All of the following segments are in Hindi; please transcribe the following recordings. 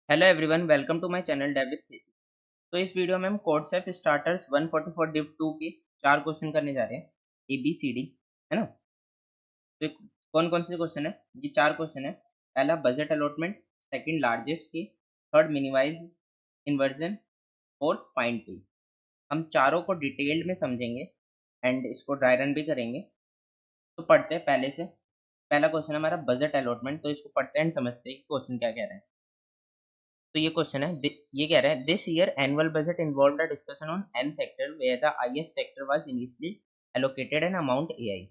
Hello everyone, welcome to my channel David से। तो इस वीडियो में हम कोडसेफ स्टार्टर्स 144 डिव 2 के 4 क्वेश्चन करने जा रहे हैं। ए बी सी डी, है ना। तो कौन कौन से क्वेश्चन है? ये 4 क्वेश्चन है। पहला बजट अलॉटमेंट, सेकंड लार्जेस्ट की, third minimize inversion, fourth find P. हम चारों को डिटेल्ड में समझेंगे एंड इसको ड्राई रन भी करेंगे। तो पढ़ते हैं पहले से। पहला क्वेश्चन है हमारा बजट अलॉटमेंट, तो इसको पढ़ते हैं एंड समझते हैं कि क्वेश्चन क्या कह रहा है। तो ये क्वेश्चन है, ये कह रहा है this year annual budget involved a discussion on N sector where the IS sector was initially allocated an amount AI.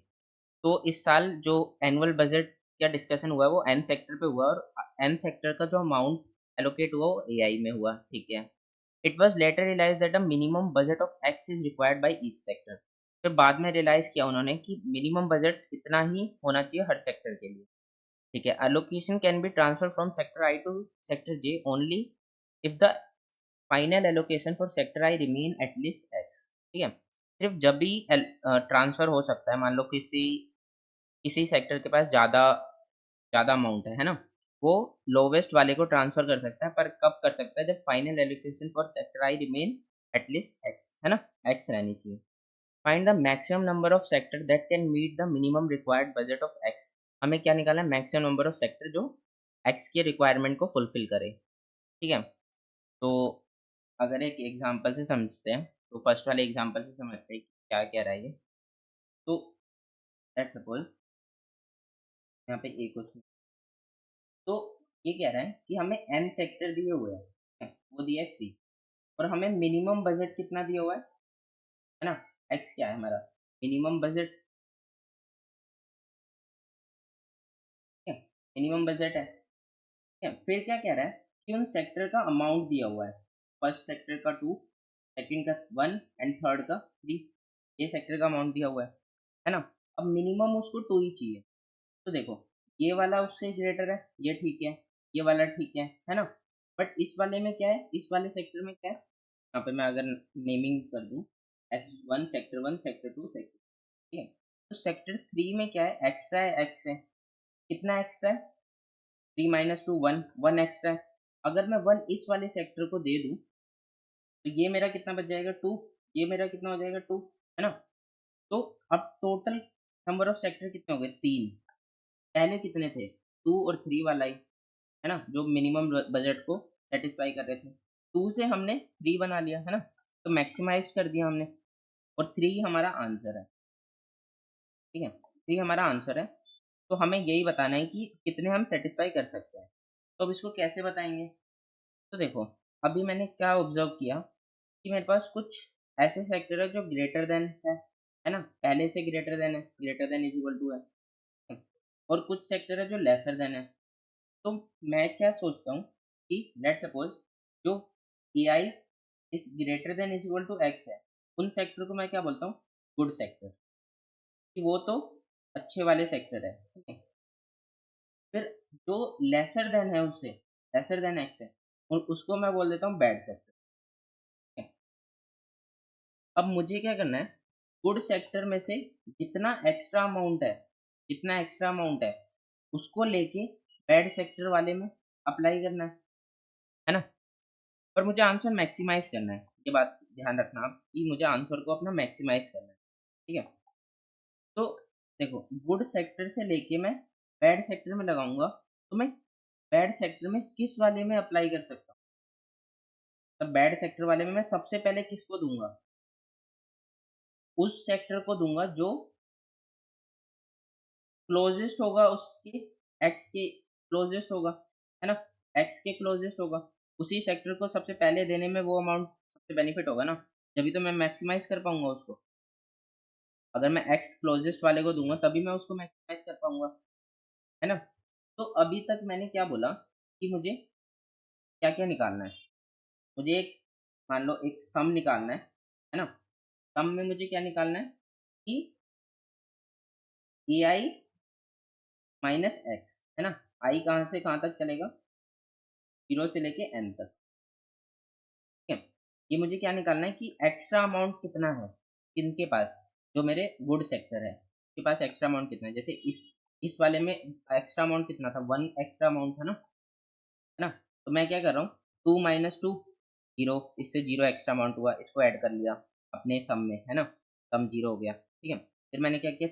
तो इस साल जो एनुअल बजट का डिस्कशन हुआ है वो एन सेक्टर पे हुआ, और एन सेक्टर का जो अमाउंट एलोकेट हुआ वो एआई में हुआ। ठीक है। It was later realize that a minimum budget of X is required by each sector. फिर बाद में रियलाइज किया उन्होंने कि मिनिमम बजट इतना ही होना चाहिए हर सेक्टर के लिए। ठीक है। allocation can be transfer from sector I to sector J only if the final allocation for sector I remain at least X. ठीक है। सिर्फ जब भी ट्रांसफर हो सकता है, मान लो किसी किसी सेक्टर के पास ज़्यादा ज़्यादा अमाउंट है ना, वो लोवेस्ट वाले को ट्रांसफर कर सकता है, पर कब कर सकता है? जब final allocation for sector I remain at least X, है ना, एक्स रहनी चाहिए। Find the maximum number of sector that can meet the minimum required budget of X. हमें क्या निकालना है? मैक्सिमम नंबर ऑफ सेक्टर जो एक्स के रिक्वायरमेंट को फुलफिल करे। ठीक है। तो अगर एक एग्जांपल से समझते हैं, तो फर्स्ट वाले एग्जांपल से समझते हैं कि क्या कह रहा है ये। तो लेट्स सपोज यहाँ पे एक क्वेश्चन, तो ये कह रहा है कि हमें एन सेक्टर दिए हुए हैं, वो दिया है 3, और हमें मिनिमम बजट कितना दिया हुआ है ना। एक्स क्या है हमारा मिनिमम बजट? मिनिमम बजट है। ठीक है। फिर क्या कह रहा है कि उन सेक्टर का अमाउंट दिया हुआ है। फर्स्ट सेक्टर का 2, सेकंड का 1 एंड थर्ड का 3। ये सेक्टर का अमाउंट दिया हुआ है ना। अब मिनिमम उसको 2 ही चाहिए। तो देखो, ये वाला उससे ग्रेटर है, ये ठीक है, ये वाला ठीक है ना। बट इस वाले में क्या है? इस वाले सेक्टर में क्या है? यहाँ पे मैं अगर नेमिंग कर दूं, S1 सेक्टर 1 सेक्टर 2 सेक्टर, ठीक है। तो सेक्टर 3 में क्या है? एक्स्ट्रा है, एक्स है। कितना एक्स्ट्रा है? 3 - 2 1, 1 एक्स्ट्रा है। अगर मैं 1 इस वाले सेक्टर को दे दूं, तो ये मेरा कितना बच जाएगा? 2। ये मेरा कितना हो जाएगा? 2, है ना। तो अब टोटल नंबर ऑफ सेक्टर कितने हो गए? 3। पहले कितने थे? 2 और 3 वाला ही, है ना, जो मिनिमम बजट को सेटिस्फाई कर रहे थे। 2 से हमने 3 बना लिया, है ना। तो मैक्सिमाइज कर दिया हमने, और 3 हमारा आंसर है। ठीक है, 3 हमारा आंसर है। तो हमें यही बताना है कि कितने हम सेटिस्फाई कर सकते हैं। तो अब इसको कैसे बताएंगे? तो देखो, अभी मैंने क्या ऑब्जर्व किया कि मेरे पास कुछ ऐसे सेक्टर है जो ग्रेटर देन है ना, पहले से ग्रेटर देन है, greater than is equal to है। और कुछ सेक्टर है जो लेसर देन है। तो मैं क्या सोचता हूँ कि लेट सपोज जो a i is greater than is equal to x है, उन सेक्टर को मैं क्या बोलता हूँ? Good sector. कि वो तो अच्छे वाले सेक्टर है। ठीक है। फिर जो लेसर देन है उससे, लेसर देन एक्स है, और उसको मैं बोल देता हूँ बैड सेक्टर। अब मुझे क्या करना है? गुड सेक्टर में से जितना एक्स्ट्रा अमाउंट है, जितना एक्स्ट्रा अमाउंट है, उसको लेके बैड सेक्टर वाले में अप्लाई करना है ना। पर मुझे आंसर मैक्सिमाइज करना है, ये बात ध्यान रखना आप कि मुझे आंसर को अपना मैक्सिमाइज करना है। ठीक है। तो देखो, गुड सेक्टर से लेके मैं बैड सेक्टर में लगाऊंगा, तो मैं बैड सेक्टर में किस वाले में अप्लाई कर सकता हूँ? तब बैड सेक्टर वाले में मैं सबसे पहले किसको दूंगा? उस सेक्टर को दूंगा जो क्लोजेस्ट होगा उसके, एक्स के क्लोजेस्ट होगा, है ना। एक्स के क्लोजेस्ट होगा, उसी सेक्टर को सबसे पहले देने में वो अमाउंट सबसे बेनिफिट होगा ना। तभी तो मैं मैक्सिमाइज कर पाऊंगा उसको। अगर मैं एक्स क्लोजेस्ट वाले को दूंगा तभी मैं उसको मैक्सिमाइज कर पाऊंगा, है ना। तो अभी तक मैंने क्या बोला कि मुझे क्या क्या निकालना है? मुझे एक, मान लो एक सम निकालना है ना। सम में मुझे क्या निकालना है कि ए आई माइनस एक्स, है ना। आई कहाँ से कहाँ तक चलेगा? 0 से लेके एन तक। ठीक है। ये मुझे क्या निकालना है कि एक्स्ट्रा अमाउंट कितना है इनके पास, जो मेरे गुड सेक्टर है के पास एक्स्ट्रा अमाउंट कितना है। जैसे इस वाले में एक्स्ट्रा अमाउंट कितना था? 1 एक्स्ट्रा अमाउंट था ना, है ना। तो मैं क्या कर रहा हूँ, 2 माइनस 2 0, इससे 0 एक्स्ट्रा अमाउंट हुआ, इसको ऐड कर लिया अपने सम में, है ना, सम 0 हो गया, ठीक है। फिर मैंने क्या किया,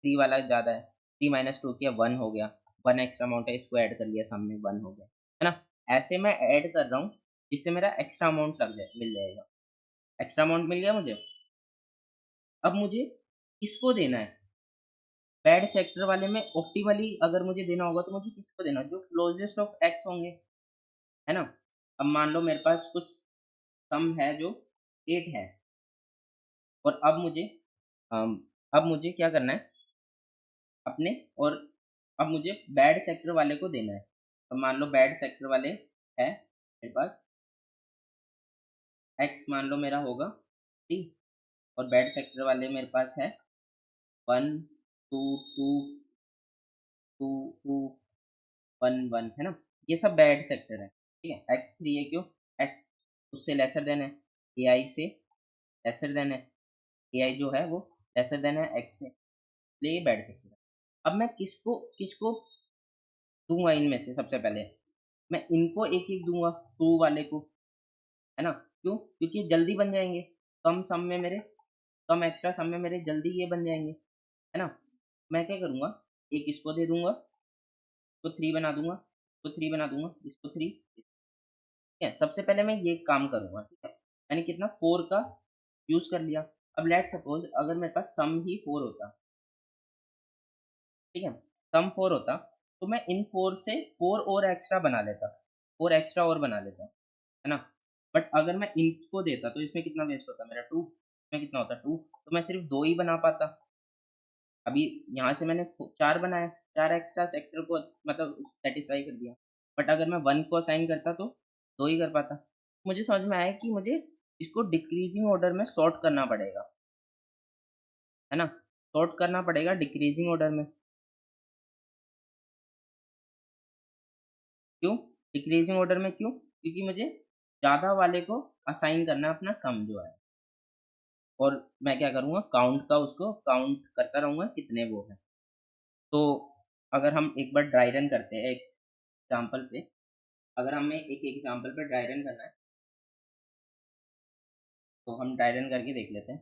3 वाला ज़्यादा है, 3 माइनस 2 किया, 1 हो गया, 1 एक्स्ट्रा अमाउंट है, इसको ऐड कर लिया सम में, 1 हो गया, है ना। ऐसे मैं ऐड कर रहा हूँ जिससे मेरा एक्स्ट्रा अमाउंट मिल जाएगा। एक्स्ट्रा अमाउंट मिल गया मुझे। अब मुझे किसको देना है, बैड सेक्टर वाले में ऑप्टिमली अगर मुझे देना होगा तो मुझे किसको देना, जो क्लोजेस्ट ऑफ एक्स होंगे, है ना। अब मान लो मेरे पास कुछ सम है जो 8 है, और अब मुझे क्या करना है अपने, और अब मुझे बैड सेक्टर वाले को देना है। अब मान लो बैड सेक्टर वाले है मेरे पास, एक्स मान लो मेरा होगा 3, और बैड सेक्टर वाले मेरे पास है 1 2 2 2 2 1 1, है ना। ये सब बैड सेक्टर है, ठीक है। एक्स 3 है, क्यों, एक्स उससे लेसर देन है, ए आई से लेसर देन है, ए आई जो है वो लेसर देन है एक्स से, इसलिए ये बैड सेक्टर है। अब मैं किसको किसको दूंगा इनमें से, सबसे पहले मैं इनको एक एक दूंगा, 2 वाले को, है ना। क्यों, क्योंकि जल्दी बन जाएंगे, कम सम में मेरे, कम एक्स्ट्रा सम में मेरे जल्दी ये बन जाएंगे, है ना। मैं क्या करूंगा, एक इसको दे दूंगा, इसको 3 बना दूंगा, इसको 3 बना दूंगा, इसको 3, ठीक है। सबसे पहले मैं ये काम करूंगा, ठीक है। मैंने कितना 4 का यूज कर लिया। अब लेट सपोज अगर मेरे पास सम ही 4 होता, ठीक है, सम 4 होता, तो मैं इन 4 से 4 और एक्स्ट्रा बना लेता, 4 एक्स्ट्रा और बना लेता, है ना। बट अगर मैं इनको देता तो इसमें कितना वेस्ट होता मेरा, 2, इसमें कितना होता 2, तो मैं सिर्फ 2 ही बना पाता। अभी यहाँ से मैंने 4 बनाया, 4 एक्स्ट्रा सेक्टर को मतलब सेटिस्फाई कर दिया। बट अगर मैं 1 को असाइन करता तो 2 ही कर पाता। मुझे समझ में आया कि मुझे इसको डिक्रीजिंग ऑर्डर में सॉर्ट करना पड़ेगा, है ना, सॉर्ट करना पड़ेगा डिक्रीजिंग ऑर्डर में। क्यों, डिक्रीजिंग ऑर्डर में क्यों, क्योंकि मुझे ज़्यादा वाले को असाइन करना है अपना सम जो है, और मैं क्या करूँगा, काउंट का उसको काउंट करता रहूँगा कितने वो हैं। तो अगर हम एक बार ड्राई रन करते हैं एक एग्जाम्पल पे, अगर हमें एक एग्जाम्पल पे ड्राई रन करना है तो हम ड्राई रन करके देख लेते हैं।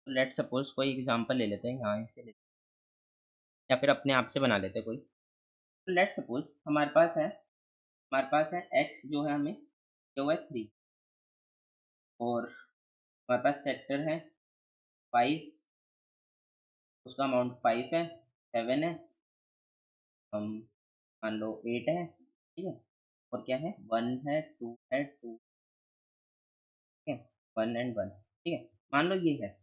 तो लेट सपोज कोई एग्जाम्पल ले लेते हैं, यहाँ से लेते हैं, या फिर अपने आप से बना लेते हैं कोई। तो लेट सपोज हमारे पास है एक्स जो है हमें जो है 3, और हमारे पास सेक्टर है 5, उसका अमाउंट 5 है, 7 है, हम मान लो 8 है, ठीक है, और क्या है 1 है, 2 है, 2, ठीक है, 1 एंड 1, ठीक है, मान लो ये है।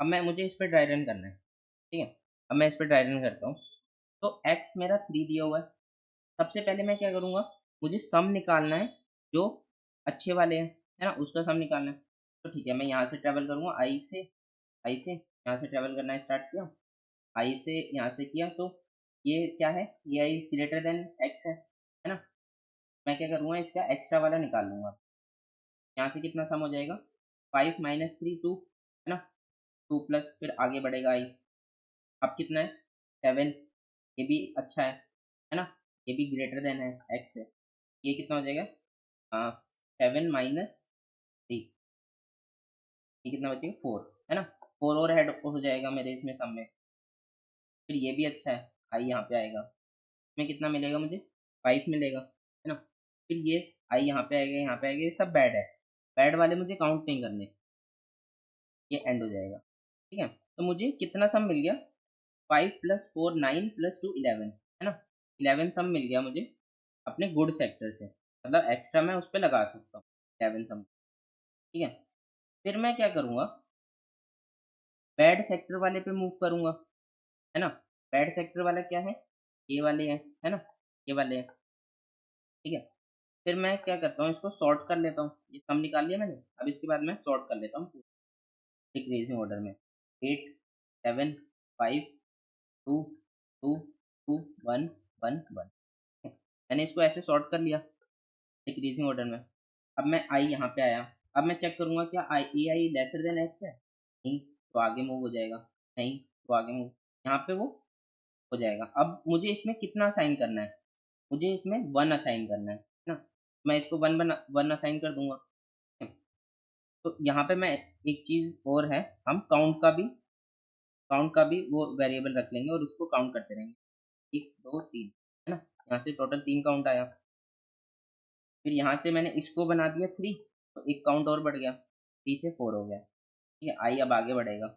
अब मैं मुझे इस पे ड्राई रन करना है, ठीक है। अब मैं इस पे ड्राई रन करता हूँ, तो एक्स मेरा 3 दिया हुआ है। सबसे पहले मैं क्या करूँगा, मुझे सम निकालना है जो अच्छे वाले हैं, है ना, उसका सम निकालना है। तो ठीक है, मैं यहाँ से ट्रैवल करूँगा, आई से यहाँ से ट्रैवल करना स्टार्ट किया, आई से यहाँ से किया, तो ये क्या है, ये आई इज ग्रेटर देन एक्स है ना। मैं क्या करूँगा, इसका एक्स्ट्रा वाला निकाल लूँगा। यहाँ से कितना सम हो जाएगा, 5 माइनस 3 2, है ना, 2 प्लस फिर आगे बढ़ेगा आई, अब कितना है 7, ये भी अच्छा है ना, ये भी ग्रेटर देन है एक्स से, ये कितना हो जाएगा 7 माइनस 3, ये कितना बचेगा 4, है ना, 4 और ऐड हो जाएगा मेरे इसमें सम में। फिर ये भी अच्छा है, आई यहाँ पे आएगा, इसमें कितना मिलेगा मुझे 5 मिलेगा, है ना। फिर ये आई यहाँ पे आएगा, यहाँ पे आएगा, ये सब बैड है, बैड वाले मुझे काउंट नहीं करने, ये एंड हो जाएगा, ठीक है। तो मुझे कितना सम मिल गया, 5 प्लस 4 9 प्लस 2 11, है ना, 11 सम मिल गया मुझे अपने गुड सेक्टर से, मतलब एक्स्ट्रा मैं उस पर लगा सकता हूँ 11 सम, ठीक है। फिर मैं क्या करूँगा, बैड सेक्टर वाले पे मूव करूँगा, है ना। बैड सेक्टर वाला क्या है, ये वाले हैं, है ना, ये वाले हैं, ठीक है। फिर मैं क्या करता हूँ, इसको सॉर्ट कर लेता हूँ, ये सम निकाल लिया मैंने, अब इसके बाद मैं सॉर्ट कर लेता हूँ डिक्रीजिंग ऑर्डर में, 8 7 5 2 2 2 1 1 1, मैंने इसको ऐसे सॉर्ट कर लिया डिक्रीजिंग ऑर्डर में। अब मैं आई यहाँ पे आया, अब मैं चेक करूँगा क्या आई ए आई लेसर देन एक्स है, नहीं तो आगे मूव हो जाएगा, नहीं तो आगे मूव, यहाँ पे वो हो जाएगा। अब मुझे इसमें कितना असाइन करना है, मुझे इसमें 1 असाइन करना है ना। मैं इसको 1 असाइन कर दूंगा। तो यहाँ पे मैं एक चीज़ और है, हम काउंट का भी वो वेरिएबल रख लेंगे और उसको काउंट करते रहेंगे, 1 2 3, है ना? यहाँ से टोटल 3 काउंट आया। फिर यहाँ से मैंने इसको बना दिया 3, तो एक काउंट और बढ़ गया, 3 से 4 हो गया। ठीक है, आई अब आगे बढ़ेगा।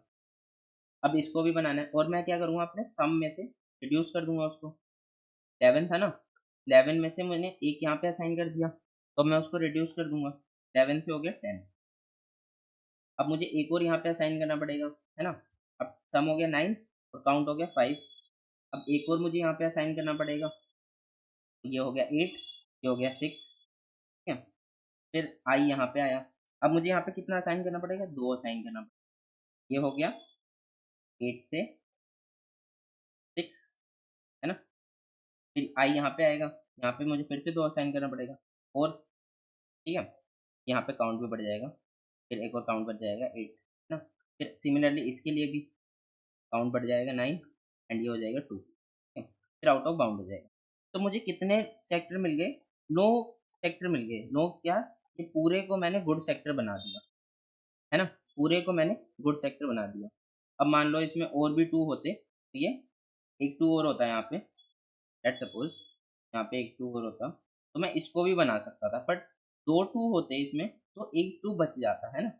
अब इसको भी बनाना है और मैं क्या करूँगा, अपने सम में से रिड्यूस कर दूँगा उसको। 11 था ना, 11 में से मैंने एक यहाँ पे असाइन कर दिया, तो मैं उसको रिड्यूस कर दूँगा, 11 से हो गया 10। अब मुझे एक और यहाँ पे असाइन करना पड़ेगा, है ना? अब सम हो गया 9 और काउंट हो गया 5। अब एक और मुझे यहाँ पे असाइन करना पड़ेगा, ये हो गया 8, ये हो गया 6, ठीक है? फिर आई यहाँ पे आया। अब मुझे यहाँ पे कितना असाइन करना पड़ेगा? 2 असाइन करना पड़ेगा। ये हो गया 8 से 6, है ना? फिर आई यहाँ पे आएगा, यहाँ पे मुझे फिर से 2 असाइन करना पड़ेगा और ठीक है? यहाँ पे काउंट भी बढ़ जाएगा, फिर एक और काउंट बढ़ जाएगा 8, है ना? फिर सिमिलरली इसके लिए भी काउंट बढ़ जाएगा 9 एंड ये हो जाएगा 2, ठीक है? फिर आउट ऑफ बाउंड हो जाएगा। तो मुझे कितने सेक्टर मिल गए? 9 सेक्टर मिल गए। 9 क्या? ये पूरे को मैंने गुड सेक्टर बना दिया, है ना? पूरे को मैंने गुड सेक्टर बना दिया। अब मान लो इसमें और भी 2 होते, तो ये एक 2 और होता है यहाँ पे, लेट्स सपोज यहाँ पे एक 2 और होता, तो मैं इसको भी बना सकता था, बट 2 2 होते इसमें, तो एक 2 बच जाता, है ना?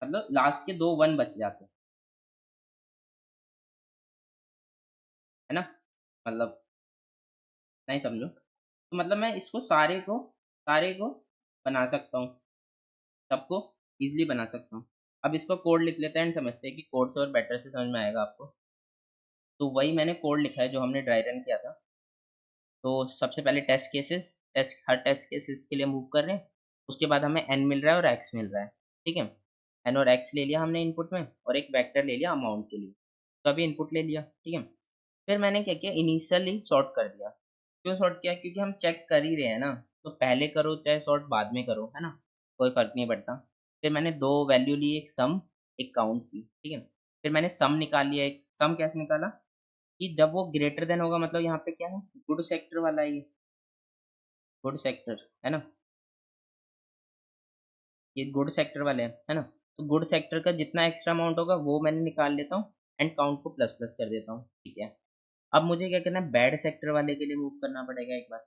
मतलब लास्ट के 2 1 बच जाते, है ना? मतलब नहीं समझो? तो मतलब मैं इसको सारे को बना सकता हूँ, सबको ईज़िली बना सकता हूँ। अब इसको कोड लिख लेते हैं एंड समझते हैं कि कोड से और बेटर से समझ में आएगा आपको। तो वही मैंने कोड लिखा है जो हमने ड्राई रन किया था। तो सबसे पहले हर टेस्ट केसेस के लिए मूव कर रहे हैं। उसके बाद हमें n मिल रहा है और x मिल रहा है, ठीक है? n और x ले लिया हमने इनपुट में और एक वेक्टर ले लिया अमाउंट के लिए। तो अभी इनपुट ले लिया, ठीक है? फिर मैंने क्या किया, इनिशियली सॉर्ट कर दिया। क्यों सॉर्ट किया? क्योंकि हम चेक कर ही रहे हैं ना, तो पहले करो चाहे सॉर्ट बाद में करो, है ना? कोई फ़र्क नहीं पड़ता। फिर मैंने 2 वैल्यू ली, एक सम, एक काउंट की, ठीक है? फिर मैंने सम निकाल लिया, एक सम कैसे निकाला कि जब वो ग्रेटर देन होगा, मतलब यहाँ पे क्या है, गुड सेक्टर वाला है ये, गुड सेक्टर, है ना? ये गुड सेक्टर वाले हैं, है ना? तो गुड सेक्टर का जितना एक्स्ट्रा अमाउंट होगा वो मैंने निकाल लेता हूँ एंड काउंट को प्लस प्लस कर देता हूँ, ठीक है? अब मुझे क्या करना है, बैड सेक्टर वाले के लिए मूव करना पड़ेगा एक बार,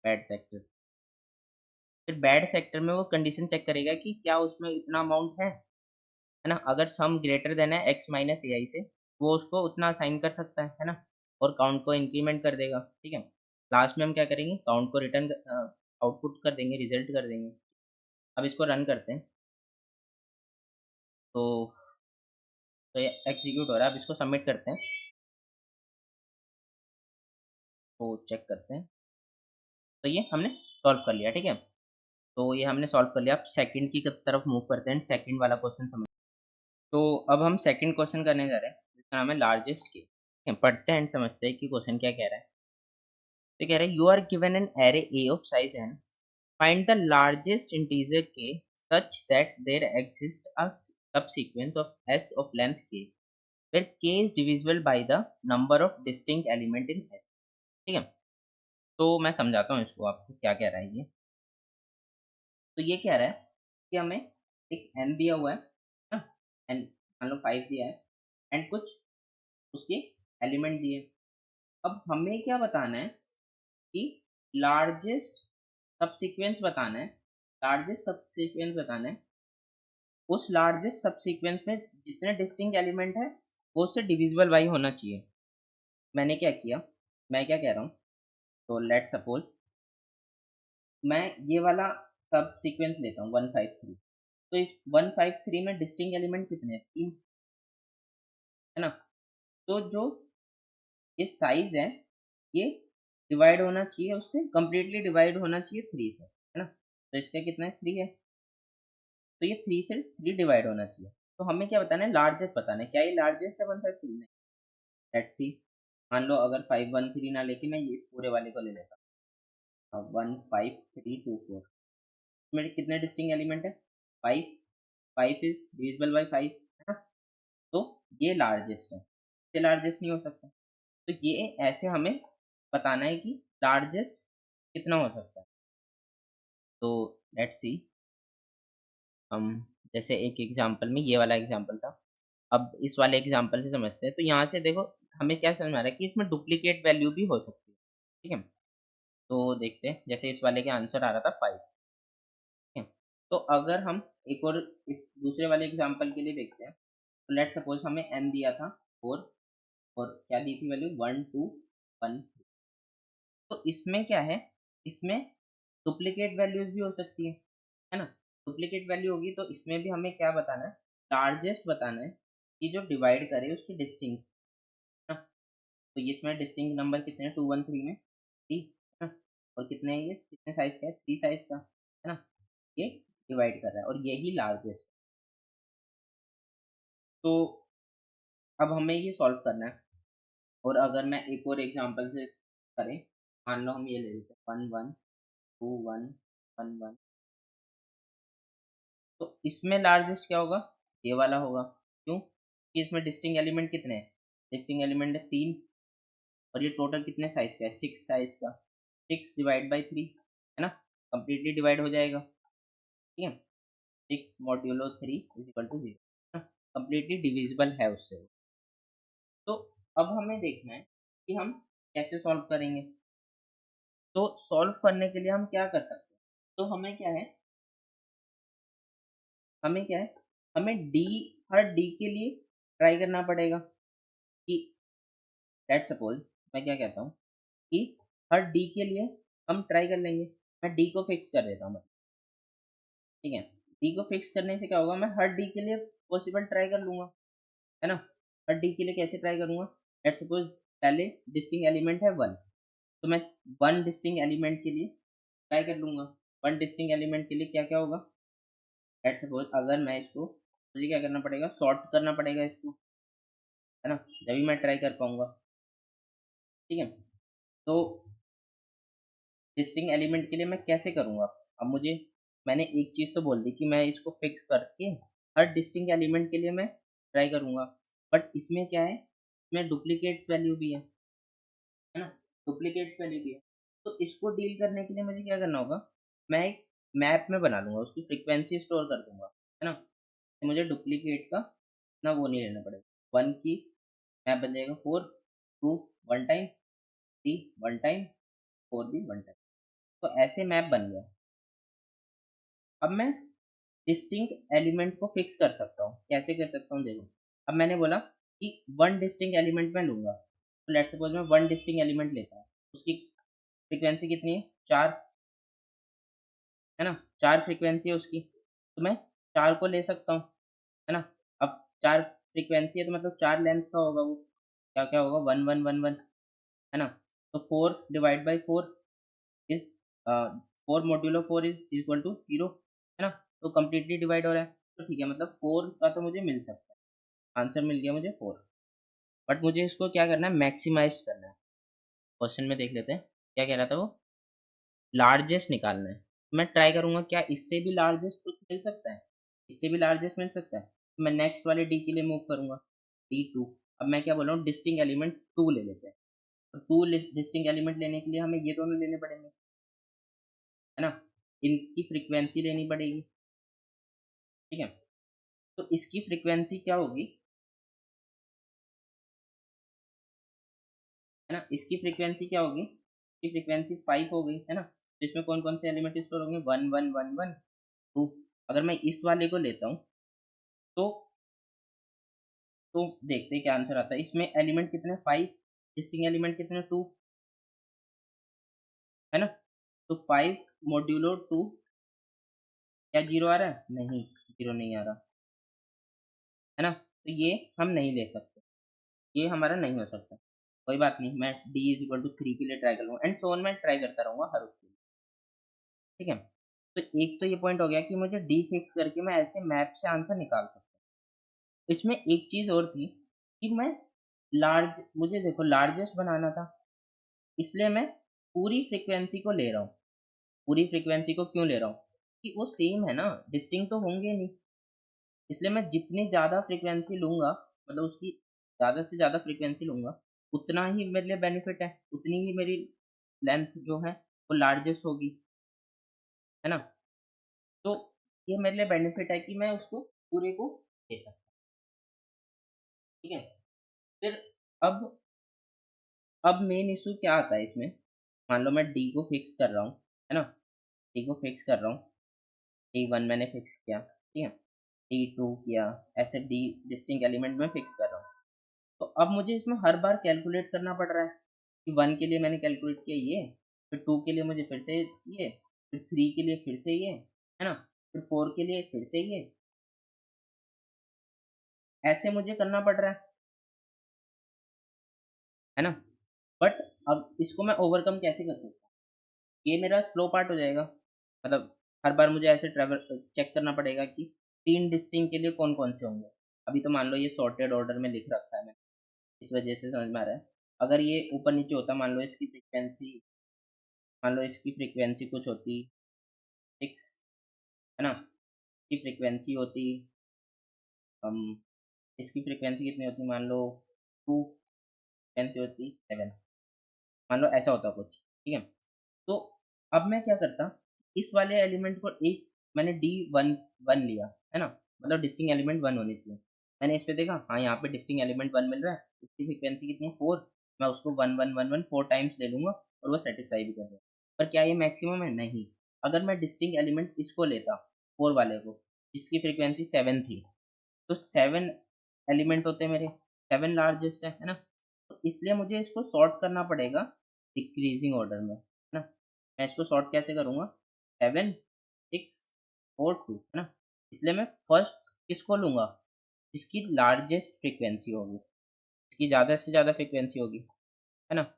बैड सेक्टर। फिर बैड सेक्टर में वो कंडीशन चेक करेगा कि क्या उसमें इतना अमाउंट है ना? अगर सम ग्रेटर देन है x माइनस ai से, वो उसको उतना असाइन कर सकता है ना? और काउंट को इंक्रीमेंट कर देगा, ठीक है? लास्ट में हम क्या करेंगे, काउंट को आउटपुट कर देंगे, रिजल्ट कर देंगे। अब इसको रन करते हैं, तो ये एग्जीक्यूट हो रहा है। अब इसको सबमिट करते हैं, तो चेक करते हैं। तो ये हमने सॉल्व कर लिया, ठीक है? तो ये हमने सॉल्व कर लिया। अब सेकंड की तरफ मूव करते हैं, सेकंड वाला क्वेश्चन समझ। तो अब हम सेकंड क्वेश्चन करने जा रहे हैं, जिसका नाम है लार्जेस्ट के, ठीक है? पढ़ते हैं एंड समझते हैं कि क्वेश्चन क्या कह रहा है। तो कह रहा है, you are given an array A of size n, find the largest integer k such that there exists a subsequence of s of length k where k is divisible by the number of distinct element in s, ठीक है? तो मैं समझाता हूँ इसको आपको क्या कह रहा है ये। तो ये कह रहा है कि हमें एक n दिया हुआ है ना, n मान लो 5 दिया है एंड कुछ उसके एलिमेंट दिए। अब हमें क्या बताना है कि लार्जेस्ट सबसीक्वेंस बताना है, लार्जेस्ट सबसीक्वेंस बताना है। उस लार्जेस्ट सबसीक्वेंस में जितने डिस्टिंक्ट एलिमेंट है वो उससे डिविजिबल बाई होना चाहिए। मैंने क्या किया, मैं क्या कह रहा हूँ, तो लेट सपोज मैं ये वाला सब सीक्वेंस लेता हूँ 153। तो इस 153 में डिस्टिंक्ट एलिमेंट कितने हैं? 3, है ना? तो जो ये साइज है ये डिवाइड होना चाहिए, उससे कंप्लीटली डिवाइड होना चाहिए 3 से, है ना? तो इसका कितना है? 3 है। तो ये 3 से 3 डिवाइड होना चाहिए। तो हमें क्या बताना है? लार्जेस्ट बताना है। क्या ये लार्जेस्ट है 153? नहीं। लेट्स सी, मान लो अगर 513 ना लेके मैं ये इस पूरे वाले को ले लेता हूँ, 15324, मेरे कितने डिस्टिंक्ट एलिमेंट है? 5, 5 इज डिविजिबल बाई 5, है ना? तो ये लार्जेस्ट है, इससे लार्जेस्ट नहीं हो सकता। तो ये ऐसे हमें बताना है कि लार्जेस्ट कितना हो सकता है। तो लेट्स सी, हम जैसे एक एग्जांपल में ये वाला एग्जांपल था, अब इस वाले एग्जांपल से समझते हैं। तो यहाँ से देखो हमें क्या समझ में आ रहा है कि इसमें डुप्लीकेट वैल्यू भी हो सकती है, ठीक है। तो देखते हैं, जैसे इस वाले का आंसर आ रहा था 5, ठीक है। तो अगर हम एक और इस दूसरे वाले एग्जांपल के लिए देखते हैं, तो लेट्स सपोज हमें n दिया था 4 और क्या दी थी वैल्यू 1 2 1। तो इसमें क्या है, इसमें डुप्लीकेट वैल्यूज भी हो सकती है ना। डुप्लीकेट वैल्यू होगी तो इसमें भी हमें क्या बताना है, लार्जेस्ट बताना है कि जो डिवाइड करे उसकी डिस्टिंक्ट ना। तो ये इसमें डिस्टिंक्ट नंबर कितने हैं, 2 1 3 में 3 है ना। और कितने हैं, ये कितने साइज का है, 3 साइज का है ना। ये डिवाइड कर रहा है और यही लार्जेस्ट। तो अब हमें ये सॉल्व करना है। और अगर मैं एक और एग्जांपल से करें, मान लो हम ये ले लेते हैं 1 1 2 1 1 1। तो इसमें लार्जेस्ट क्या होगा, ये वाला होगा। क्यों, कि इसमें डिस्टिंग एलिमेंट कितने हैं, डिस्टिंग एलिमेंट है 3, और ये टोटल कितने साइज का है, 6 साइज का। 6 डिवाइड बाई 3 है ना, कंप्लीटली डिवाइड हो जाएगा, ठीक है। 6 modulo 3 is equal to 0, completely divisible है उससे वो। तो अब हमें देखना है कि हम कैसे सॉल्व करेंगे। तो सॉल्व करने के लिए हम क्या कर सकते हैं, तो हमें क्या है, हमें क्या है, हमें डी, हर डी के लिए ट्राई करना पड़ेगा कि लेट्स सपोज, मैं क्या कहता हूँ कि हर डी के लिए हम ट्राई कर लेंगे। मैं डी को फिक्स कर देता हूँ, ठीक है। डी को फिक्स करने से क्या होगा, मैं हर डी के लिए पॉसिबल ट्राई कर लूंगा, है ना। हर डी के लिए कैसे ट्राई करूंगा, लेट्स सपोज पहले डिस्टिंग एलिमेंट है 1, तो मैं 1 डिस्टिंग एलिमेंट के लिए ट्राई कर लूंगा। 1 डिस्टिंग एलिमेंट के लिए क्या क्या होगा, लेट्स सपोज अगर मैं इसको, मुझे क्या करना पड़ेगा, सॉर्ट करना पड़ेगा इसको, है ना, तभी मैं ट्राई कर पाऊंगा, ठीक है। तो डिस्टिंग एलिमेंट के लिए मैं कैसे करूंगा, अब मुझे, मैंने एक चीज तो बोल दी कि मैं इसको फिक्स करके हर डिस्टिंग एलिमेंट के लिए मैं ट्राई करूंगा। बट इसमें क्या है, इसमें डुप्लीकेट्स वैल्यू भी है ना, डुप्लीकेट्स वैल्यू भी है। तो इसको डील करने के लिए मुझे क्या करना होगा, मैं एक मैप में बना लूंगा, उसकी फ्रीक्वेंसी स्टोर कर दूंगा, है ना। तो मुझे डुप्लीकेट का ना वो नहीं लेना पड़ेगा। 1 की मैप बन जाएगा 4, 2 1 टाइम, 3 1 टाइम, 4 भी 1 टाइम। तो ऐसे मैप बन गया। अब मैं डिस्टिंक्ट एलिमेंट को फिक्स कर सकता हूँ, कैसे कर सकता हूँ देखो। अब मैंने बोला कि 1 डिस्टिंक्ट एलिमेंट मैं लूंगा, तो लेट्स सपोज मैं 1 डिस्टिंक्ट एलिमेंट लेता हूँ, उसकी फ्रीक्वेंसी कितनी है, 4, है ना। 4 फ्रीक्वेंसी है उसकी, तो मैं 4 को ले सकता हूँ, है ना। अब 4 फ्रीक्वेंसी है तो मतलब 4 लेंथ का होगा वो, क्या क्या होगा, 1 1 1 1, है ना। तो 4 divide by 4 is 4 modulo 4 is equal to 0, है ना। तो कम्प्लीटली डिवाइड हो रहा है, तो ठीक है, मतलब 4 का तो मुझे मिल सकता है, आंसर मिल गया मुझे 4। बट मुझे इसको क्या करना है, मैक्सिमाइज करना है। क्वेश्चन में देख लेते हैं क्या कह रहा था वो, लार्जेस्ट निकालना है। मैं ट्राई करूंगा क्या इससे भी लार्जेस्ट कुछ मिल सकता है, इससे भी लार्जेस्ट मिल सकता है। तो मैं नेक्स्ट वाले डी के लिए मूव करूंगा, D2। अब मैं क्या बोल रहा हूँ, डिस्टिंग एलिमेंट 2 ले लेते हैं। तो 2 डिस्टिंग एलिमेंट लेने के लिए हमें ये दोनों लेने पड़ेंगे, है ना। इनकी फ्रीक्वेंसी लेनी पड़ेगी, ठीक है। तो इसकी फ्रीक्वेंसी क्या होगी, है ना, इसकी फ्रीक्वेंसी क्या होगी, इसकी फ्रीक्वेंसी 5 हो गई, है ना। तो इसमें कौन कौन से एलिमेंट स्टोर होंगे, 1 1 1 1 2। अगर मैं इस वाले को लेता हूँ तो देखते हैं क्या आंसर आता है। इसमें एलिमेंट कितने, 5, डिस्टिंग एलिमेंट कितने, 2, है ना। तो 5 मॉड्यूलो 2, क्या 0 आ रहा है, नहीं 0 नहीं आ रहा, है ना। तो ये हम नहीं ले सकते, ये हमारा नहीं हो सकता। कोई बात नहीं, मैं d इज इक्वल टू 3 के लिए ट्राई कर लूँगा, एंड सो ऑन मैं ट्राई करता रहूँगा हर उसके लिए, ठीक है। तो एक तो ये पॉइंट हो गया कि मुझे डी फिक्स करके मैं ऐसे मैप से आंसर निकाल सकता हूँ। इसमें एक चीज़ और थी कि मैं मुझे देखो लार्जेस्ट बनाना था, इसलिए मैं पूरी फ्रीक्वेंसी को ले रहा हूँ। पूरी फ्रीक्वेंसी को क्यों ले रहा हूँ, कि वो सेम है ना, डिस्टिंक्ट तो होंगे नहीं। इसलिए मैं जितनी ज़्यादा फ्रीक्वेंसी लूँगा, मतलब उसकी ज़्यादा से ज़्यादा फ्रीक्वेंसी लूँगा, उतना ही मेरे लिए बेनिफिट है, उतनी ही मेरी लेंथ जो है वो लार्जेस्ट होगी, है ना। तो ये मेरे लिए बेनिफिट है कि मैं उसको पूरे को ले सकता हूँ, ठीक है। फिर अब अब मेन इशू क्या आता है इसमें, मान लो मैं डी को फिक्स कर रहा हूँ, है ना, डी को फिक्स कर रहा हूँ, डी वन मैंने फिक्स किया, ठीक है, डी टू किया, ऐसे डी डिस्टिंक्ट एलिमेंट में फिक्स कर रहा हूँ। तो अब मुझे इसमें हर बार कैलकुलेट करना पड़ रहा है कि वन के लिए मैंने कैलकुलेट किया ये, फिर टू के लिए मुझे फिर से ये, फिर थ्री के लिए फिर से ये, है ना, फिर फोर के लिए फिर से ये, ऐसे मुझे करना पड़ रहा है ना। बट अब इसको मैं ओवरकम कैसे कर सकता हूँ, ये मेरा स्लो पार्ट हो जाएगा, मतलब हर बार मुझे ऐसे ट्रैवल चेक करना पड़ेगा कि तीन डिस्टिंग के लिए कौन कौन से होंगे। अभी तो मान लो ये सॉर्टेड ऑर्डर में लिख रखा है मैंने, इस वजह से समझ में आ रहा है। अगर ये ऊपर नीचे होता, मान लो इसकी फ्रीक्वेंसी कुछ होती 6, है ना, इसकी फ्रीक्वेंसी होती हम इसकी फ्रीक्वेंसी कितनी होती, मान लो 2, फ्रीक्वेंसी होती 7, मान लो ऐसा होता कुछ, ठीक है। तो अब मैं क्या करता, इस वाले एलिमेंट को एक मैंने डी वन वन लिया, है ना, मतलब डिस्टिंग एलिमेंट वन होनी चाहिए। मैंने इस पे देखा, हाँ यहाँ पे डिस्टिंग एलिमेंट वन मिल रहा है, इसकी फ्रीक्वेंसी कितनी है 4, मैं उसको 1 1 1 1 4 टाइम्स ले लूंगा और वो सेटिस्फाई भी कर देगा। पर क्या ये मैक्सिमम है, नहीं। अगर मैं डिस्टिंग एलिमेंट इसको लेता 4 वाले को, जिसकी फ्रीक्वेंसी 7 थी, तो 7 एलिमेंट होते हैं मेरे, 7 लार्जेस्ट है ना। तो इसलिए मुझे इसको सॉर्ट करना पड़ेगा डिक्रीजिंग ऑर्डर में, है ना। मैं इसको सॉर्ट कैसे करूँगा, 7 6 4 2, है ना। इसलिए मैं फर्स्ट किसको लूँगा, जिसकी लार्जेस्ट फ्रीक्वेंसी होगी, जिसकी ज़्यादा से ज़्यादा फ्रीक्वेंसी होगी, है ना,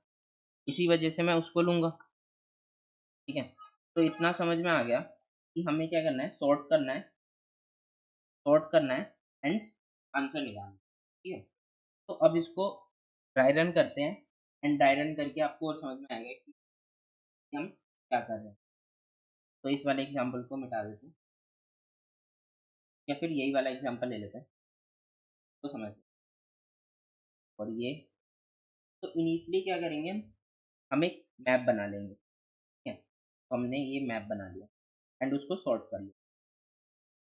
इसी वजह से मैं उसको लूँगा, ठीक है। तो इतना समझ में आ गया कि हमें क्या करना है, सॉर्ट करना है एंड आंसर निकालना है, ठीक है। तो अब इसको ड्राई रन करते हैं, एंड ड्राई रन करके आपको और समझ में आएगा कि हम क्या कर रहे हैं। तो इस वाले एग्जांपल को मिटा देते हैं, या फिर यही वाला एग्जांपल ले लेते हैं, तो समझ लें। और ये, तो इनिशियली क्या करेंगे, हम एक मैप बना लेंगे, ठीक है। तो हमने ये मैप बना लिया एंड उसको सॉर्ट कर लिया,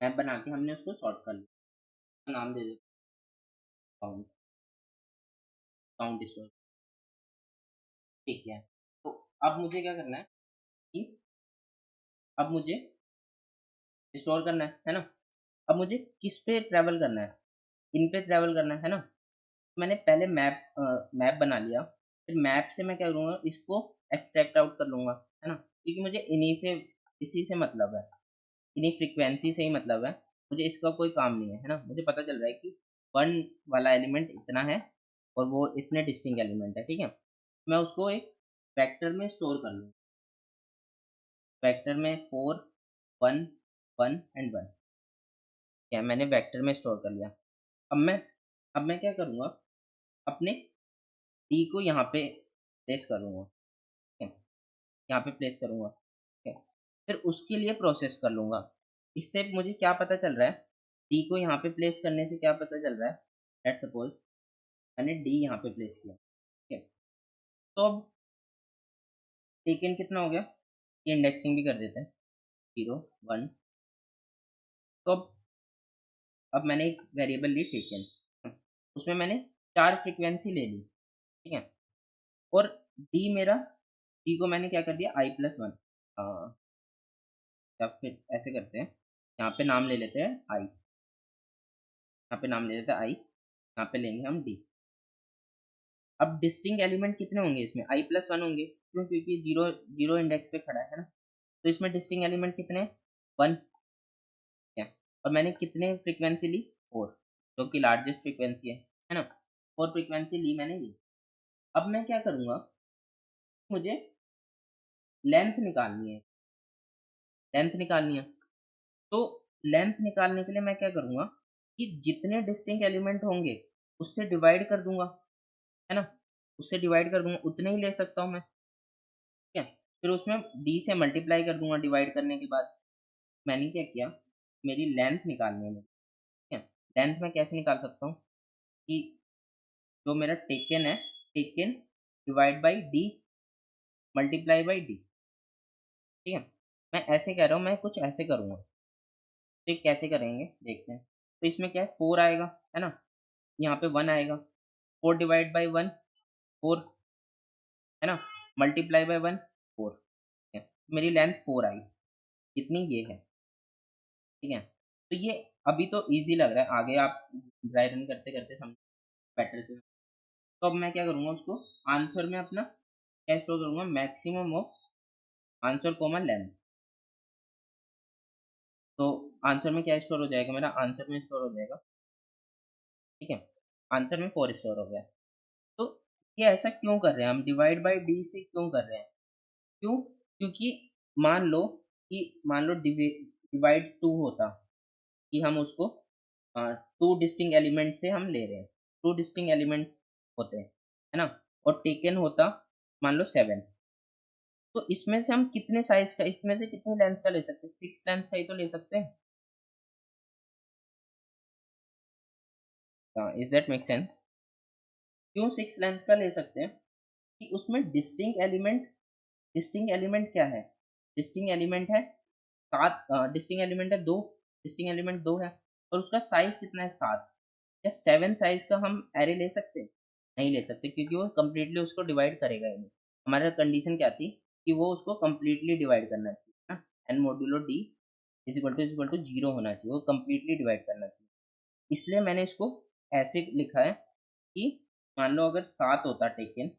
मैप बना के हमने उसको सॉर्ट कर लिया, नाम दे देते काउंट, काउंट स्टोर, ठीक है। तो अब मुझे क्या करना है कि अब मुझे स्टोर करना है ना। अब मुझे किस पे ट्रैवल करना है, इन पे ट्रैवल करना है ना। मैंने पहले मैप बना लिया, फिर मैप से मैं क्या करूँगा, इसको एक्सट्रैक्ट आउट कर लूँगा, है ना, क्योंकि मुझे इसी से मतलब है, इन्हीं फ्रीक्वेंसी से ही मतलब है, मुझे इसका कोई काम नहीं है ना। मुझे पता चल रहा है कि वन वाला एलिमेंट इतना है और वो इतने डिस्टिंक्ट एलिमेंट है, ठीक है। मैं उसको एक वेक्टर में स्टोर कर लूँ, वेक्टर में 4 1 1 एंड 1, क्या मैंने वेक्टर में स्टोर कर लिया। अब मैं अब मैं क्या करूँगा, अपने डी को यहाँ पे प्लेस करूँगा, ठीक है, यहाँ पे प्लेस करूँगा, ठीक है। फिर उसके लिए प्रोसेस कर लूँगा। इससे मुझे क्या पता चल रहा है, डी को यहाँ पे प्लेस करने से क्या पता चल रहा है, लेट्स सपोज मैंने डी यहाँ पे प्लेस किया, ठीक है। तो अब टेकन कितना हो गया, ये इंडेक्सिंग भी कर देते हैं, 0 1। तो अब मैंने एक वेरिएबल ली टेकन, उसमें मैंने 4 फ्रीक्वेंसी ले ली, ठीक है। और डी मेरा, डी को मैंने क्या कर दिया i+1, या फिर ऐसे करते हैं, यहाँ पे नाम ले लेते हैं आई, यहाँ पे नाम ले लेते हैं आई, यहाँ पे लेंगे हम डी। अब डिस्टिंक्ट एलिमेंट कितने होंगे इसमें, i+1 होंगे, क्यों, क्योंकि जीरो जीरो इंडेक्स पे खड़ा है ना। तो इसमें डिस्टिंक्ट एलिमेंट कितने, 1 है। और मैंने कितने फ्रीक्वेंसी ली, 4, जो कि लार्जेस्ट फ्रीक्वेंसी है ना। 4 फ्रीक्वेंसी ली मैंने ली। अब मैं क्या करूँगा, मुझे लेंथ निकालनी है, लेंथ निकालनी है। तो लेंथ निकालने के लिए मैं क्या करूँगा कि जितने डिस्टिंक्ट एलिमेंट होंगे उससे डिवाइड कर दूंगा, है ना, उससे डिवाइड कर दूंगा, उतने ही ले सकता हूँ मैं, ठीक है। फिर उसमें डी से मल्टीप्लाई कर दूंगा डिवाइड करने के बाद। मैंने क्या किया, मेरी लेंथ निकालनी है मुझे, ठीक है। लेंथ मैं कैसे निकाल सकता हूँ कि जो मेरा टेकन है, taken divide by D multiply by D, ठीक है। मैं ऐसे कह रहा हूँ, मैं कुछ ऐसे करूँगा, तो ये कैसे करेंगे देखते हैं। तो इसमें क्या है 4 आएगा, है ना? यहाँ पे 1 आएगा, 4 डिवाइड बाय 1 4, है ना? मल्टीप्लाई बाय 1 4 है। मेरी लेंथ 4 आई, कितनी ये है, ठीक है? तो ये अभी तो ईज़ी लग रहा है, आगे आप ड्राई रन करते-करते समझ बेटर से। तो अब मैं क्या करूँगा उसको आंसर में अपना क्या स्टोर करूँगा maximum of answer comma length. तो आंसर में क्या स्टोर हो जाएगा मेरा आंसर में स्टोर हो जाएगा, ठीक है? आंसर में 4 स्टोर हो गया। तो ये ऐसा क्यों कर रहे हैं हम डिवाइड बाय डी से क्यों कर रहे हैं? क्यों? क्योंकि मान लो मान लो डिवाइड 2 होता कि हम उसको 2 डिस्टिंक्ट एलिमेंट से हम ले रहे हैं। 2 डिस्टिंक्ट एलिमेंट होते हैं, है ना? और टेकन होता मान लो 7। तो इसमें से हम कितने साइज़ का इसमें से कितनी लेंथ का ले सकते हैं? 6 लेंथ का ही तो ले सकते हैं। Is that make sense? क्यों 6 लेंथ का ले सकते हैं? कि उसमें डिस्टिंक्ट एलिमेंट क्या है? डिस्टिंक्ट एलिमेंट है 7 डिस्टिंक्ट एलिमेंट है 2 डिस्टिंक्ट एलिमेंट 2 है और उसका साइज़ कितना है 7। क्या 7 साइज़ का हम एरे ले सकते हैं? नहीं ले सकते क्योंकि वो कंप्लीटली उसको डिवाइड करेगा ही नहीं। हमारा कंडीशन क्या थी कि वो उसको कंप्लीटली डिवाइड करना चाहिए ना, n modulo d is equal to 0 होना चाहिए, वो कंप्लीटली डिवाइड करना चाहिए। इसलिए मैंने इसको ऐसे लिखा है कि मान लो अगर 7 होता टेकन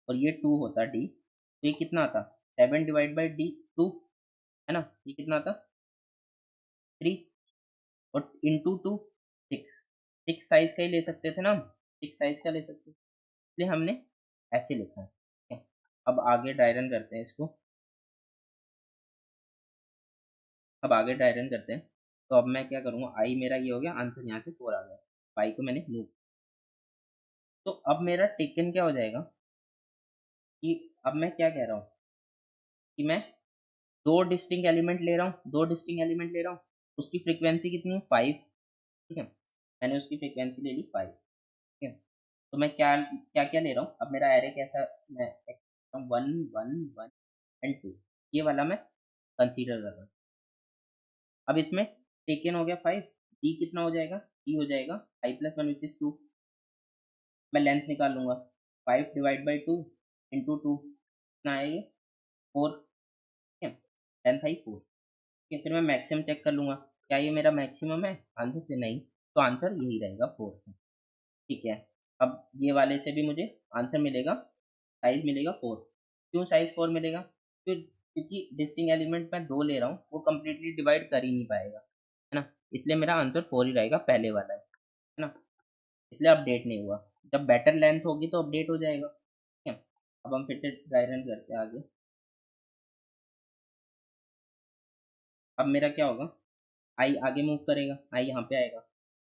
और ये 2 होता d, तो ये कितना आता? 7 डिवाइड बाय d 2, है ना? ये कितना आता? 3 और इंटू 2 6। 6 साइज़ का ही ले सकते थे ना हम, 6 साइज़ का ले सकते थे। इसलिए हमने ऐसे लिखा है, ठीक है? अब आगे ड्राई रन करते हैं इसको। अब आगे ड्राई रन करते हैं। तो अब मैं क्या करूँगा आई मेरा ये हो गया आंसर यहाँ से 4 आ गया। y को मैंने मूव, तो अब मेरा टेकन क्या हो जाएगा कि अब मैं क्या कह रहा हूँ कि मैं 2 डिस्टिंक्ट एलिमेंट ले रहा हूँ 2 डिस्टिंक्ट एलिमेंट ले रहा हूँ। उसकी फ्रीक्वेंसी कितनी है 5, ठीक है? मैंने उसकी फ्रीक्वेंसी ले ली 5, ठीक है? तो मैं क्या-क्या ले रहा हूँ? अब मेरा एरे कैसा मैं 1 1 1 एंड 2 ये वाला मैं कंसीडर कर रहा हूँ। अब इसमें टेकन हो गया 5, डी कितना हो जाएगा? डी हो जाएगा i + 1 व्हिच इज़ 2। मैं लेंथ निकाल लूँगा 5 डिवाइड बाय 2 इंटू 2 कितना आया ये 4, ठीक है? लेंथ आई 4, ठीक है? फिर मैं मैक्सिमम चेक कर लूँगा, क्या ये मेरा मैक्सिमम है? आंसर से नहीं, तो आंसर यही रहेगा 4 से, ठीक है? अब ये वाले से भी मुझे आंसर मिलेगा, साइज़ मिलेगा 4। क्यों साइज़ 4 मिलेगा? क्योंकि डिस्टिंक्ट एलिमेंट मैं 2 ले रहा हूँ, वो कंप्लीटली डिवाइड कर ही नहीं पाएगा, है ना? इसलिए मेरा आंसर 4 ही रहेगा, पहले वाला है ना? इसलिए अपडेट नहीं हुआ। जब बेटर लेंथ होगी तो अपडेट हो जाएगा, ठीक है? अब हम फिर से ड्राई रन करते हैं आगे। अब मेरा क्या होगा? आई आगे मूव करेगा, आई यहाँ पे आएगा।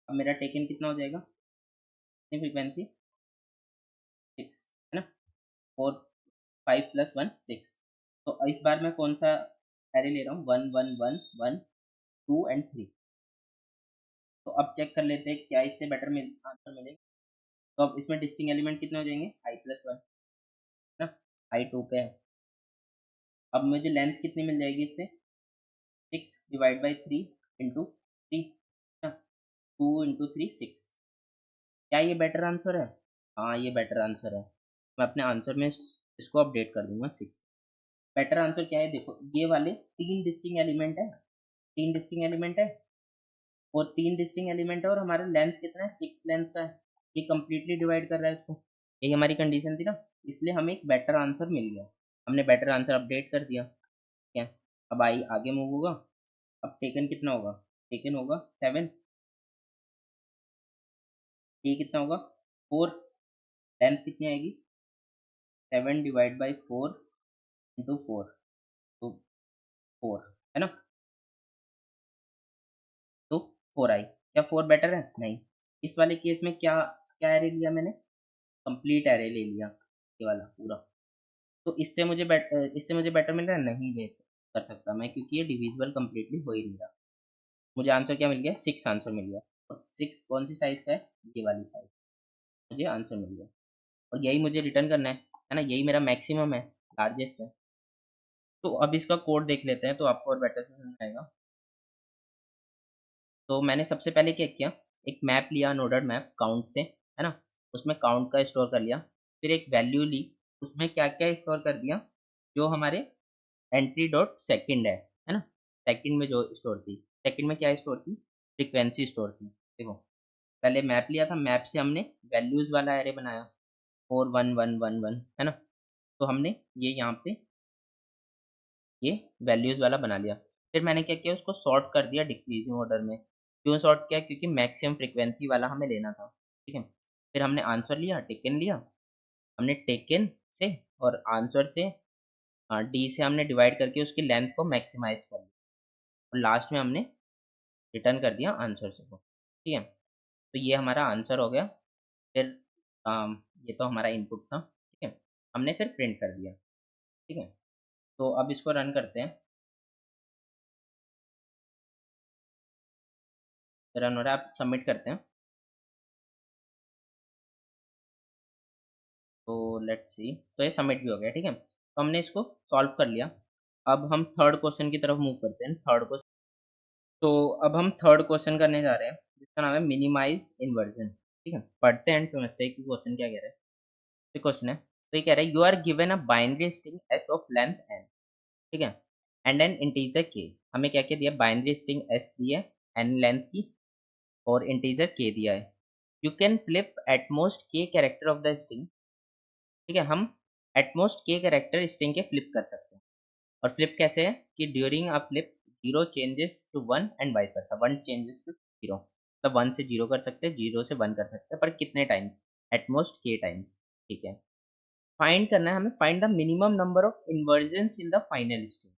अब मेरा टेकन कितना हो जाएगा? कितनी फ्रीक्वेंसी? 6, है ना? 4 5 प्लस 1 6। तो इस बार मैं कौन-सा एरे ले रहा हूँ? 1 1 1 1 2 एंड 3। तो अब चेक कर लेते हैं क्या इससे बेटर आंसर मिलेगा। तो अब इसमें डिस्टिंक्ट एलिमेंट कितने हो जाएँगे? i + 1, है ना? i 2 पे है। अब मुझे लेंथ कितनी मिल जाएगी इससे? 6 डिवाइड बाय 3 इंटू 3, है ना? 2 इंटू 3 6। क्या ये बेटर आंसर है? हाँ, ये बेटर आंसर है। मैं अपने आंसर में इसको अपडेट कर दूँगा 6। बेटर आंसर क्या है देखो, ये वाले 3 डिस्टिंक्ट एलिमेंट है, 3 डिस्टिंक्ट एलिमेंट है और 3 डिस्टिंक्ट एलिमेंट है और हमारा लेंथ कितना है? 6 लेंथ का है। ये कंप्लीटली डिवाइड कर रहा है इसको। यही हमारी कंडीशन थी ना, इसलिए हमें एक बेटर आंसर मिल गया। हमने बेटर आंसर अपडेट कर दिया, ठीक है? अब आई आगे मूव होगा। अब टेकन कितना होगा? टेकन होगा 7, ये कितना होगा? 4, लेंथ कितनी आएगी? 7 डिवाइड बाय 4 इंटू 4, तो 4, है ना? तो 4 आई। क्या 4 बेटर है? नहीं। इस वाले केस में क्या क्या एरे लिया मैंने? कंप्लीट एरे ले लिया, ये वाला पूरा। तो इससे मुझे बेटर मिल रहा है? नहीं कर सकता मैं क्योंकि ये डिविजिबल कंप्लीटली हो ही नहीं रहा। मुझे आंसर क्या मिल गया? 6 आंसर मिल गया और 6 कौन-सी साइज़ का है? ये वाली साइज़। मुझे आंसर मिल गया और यही मुझे रिटर्न करना है ना? यही मेरा मैक्सिमम है, लार्जेस्ट है। तो अब इसका कोड देख लेते हैं तो आपको और बेटर से समझ आएगा। तो मैंने सबसे पहले क्या किया, एक मैप लिया, नोडेड मैप काउंट से, है ना? उसमें काउंट का स्टोर कर लिया, फिर एक वैल्यू ली, उसमें क्या-क्या स्टोर कर दिया, जो हमारे एंट्री डॉट सेकंड है ना? सेकंड में जो स्टोर थी, सेकंड में क्या स्टोर थी? फ्रीक्वेंसी स्टोर थी। देखो, पहले मैप लिया था, मैप से हमने वैल्यूज़ वाला एरे बनाया, 4 1 1 1 1 है ना? तो हमने ये यहाँ पे ये वैल्यूज़ वाला बना लिया। फिर मैंने क्या किया, उसको सॉर्ट कर दिया डिक्रीजिंग ऑर्डर में। क्यों सॉर्ट किया? क्योंकि मैक्सिमम फ्रीक्वेंसी वाला हमें लेना था, ठीक है? फिर हमने आंसर लिया, टेकन लिया, हमने टेकन से और आंसर से डी से हमने डिवाइड करके उसकी लेंथ को मैक्सिमाइज़ कर लिया और लास्ट में हमने रिटर्न कर दिया आंसर से को, ठीक है? तो ये हमारा आंसर हो गया। फिर ये तो हमारा इनपुट था, ठीक है? हमने फिर प्रिंट कर दिया, ठीक है? तो अब इसको रन करते हैं। रन हो रहा है, आप सबमिट करते हैं। तो लेट्स सी, तो ये सबमिट भी हो गया, ठीक है? तो हमने इसको सॉल्व कर लिया। अब हम थर्ड क्वेश्चन की तरफ मूव करते हैं। थर्ड क्वेश्चन, तो अब हम थर्ड क्वेश्चन करने जा रहे हैं, जिसका नाम है मिनिमाइज इन्वर्जन, ठीक है? पढ़ते हैं एंड समझते हैं कि क्वेश्चन क्या कह रहा है। तो क्वेश्चन है, तो ये कह रहा है, you are given a binary string S of length N, ठीक है? एंड एन इंटीजर के। हमें क्या क्या दिया? बाइनरी स्ट्रिंग एस दी है, एन लेंथ की, और इंटीजर के दिया है। You can flip at most के कैरेक्टर ऑफ द स्ट्रिंग, ठीक है? हम एटमोस्ट के कैरेक्टर स्ट्रिंग के फ्लिप कर सकते हैं। और फ्लिप कैसे है कि during a flip 0 changes to 1 and vice versa, 1 changes to 0, मतलब 1 से 0 कर सकते हैं, 0 से 1 कर सकते हैं, पर कितने टाइम्स? एटमोस्ट के टाइम्स, ठीक है? फाइंड करना है हमें, find the minimum number of इन्वर्जन्स in the final string,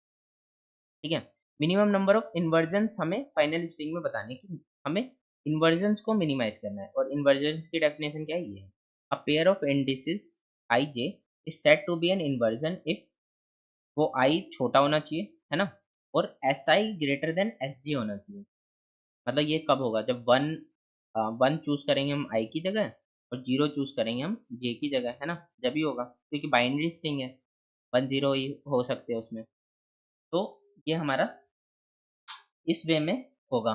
ठीक है? मिनिमम नंबर ऑफ इन्वर्जन्स हमें फाइनल स्ट्रिंग में बताने की, हमें इन्वर्जन्स को मिनिमाइज करना है। और इन्वर्जन्स की डेफिनेशन क्या है? ये है, a pair of indices I J is said to be an inversion if वो आई छोटा होना चाहिए, है ना? और S I greater than S J होना चाहिए। मतलब ये कब होगा? जब वन वन चूज करेंगे हम आई की जगह, और जीरो चूज करेंगे हम जे की जगह, है ना? जब ही होगा, क्योंकि बाइनरी स्ट्रिंग है, वन जीरो ही हो सकते हैं उसमें। तो ये हमारा इस वे में होगा,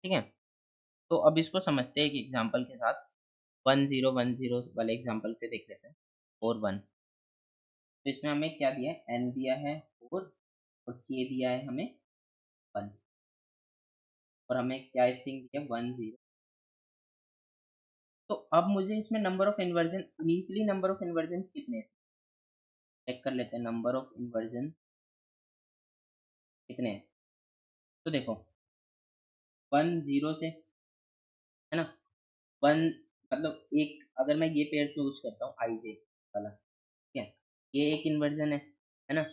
ठीक है? तो अब इसको समझते हैं एक एग्जांपल के साथ। 1010 वाले एग्जांपल से देख लेते हैं। और 1, तो इसमें हमें क्या दिया है? एन दिया है 4, और के दिया है हमें 1, और हमें क्या स्ट्रिंग दी है? 10। तो अब मुझे इसमें number of inversion, initially number of inversion कितने थे? चेक कर लेते हैं, नंबर ऑफ इन्वर्जन कितने हैं। तो देखो, 10 से, है ना? 1, मतलब एक, अगर मैं ये पेयर चूज करता हूँ आई जे वाला, ठीक है? ये एक इन्वर्जन है ना?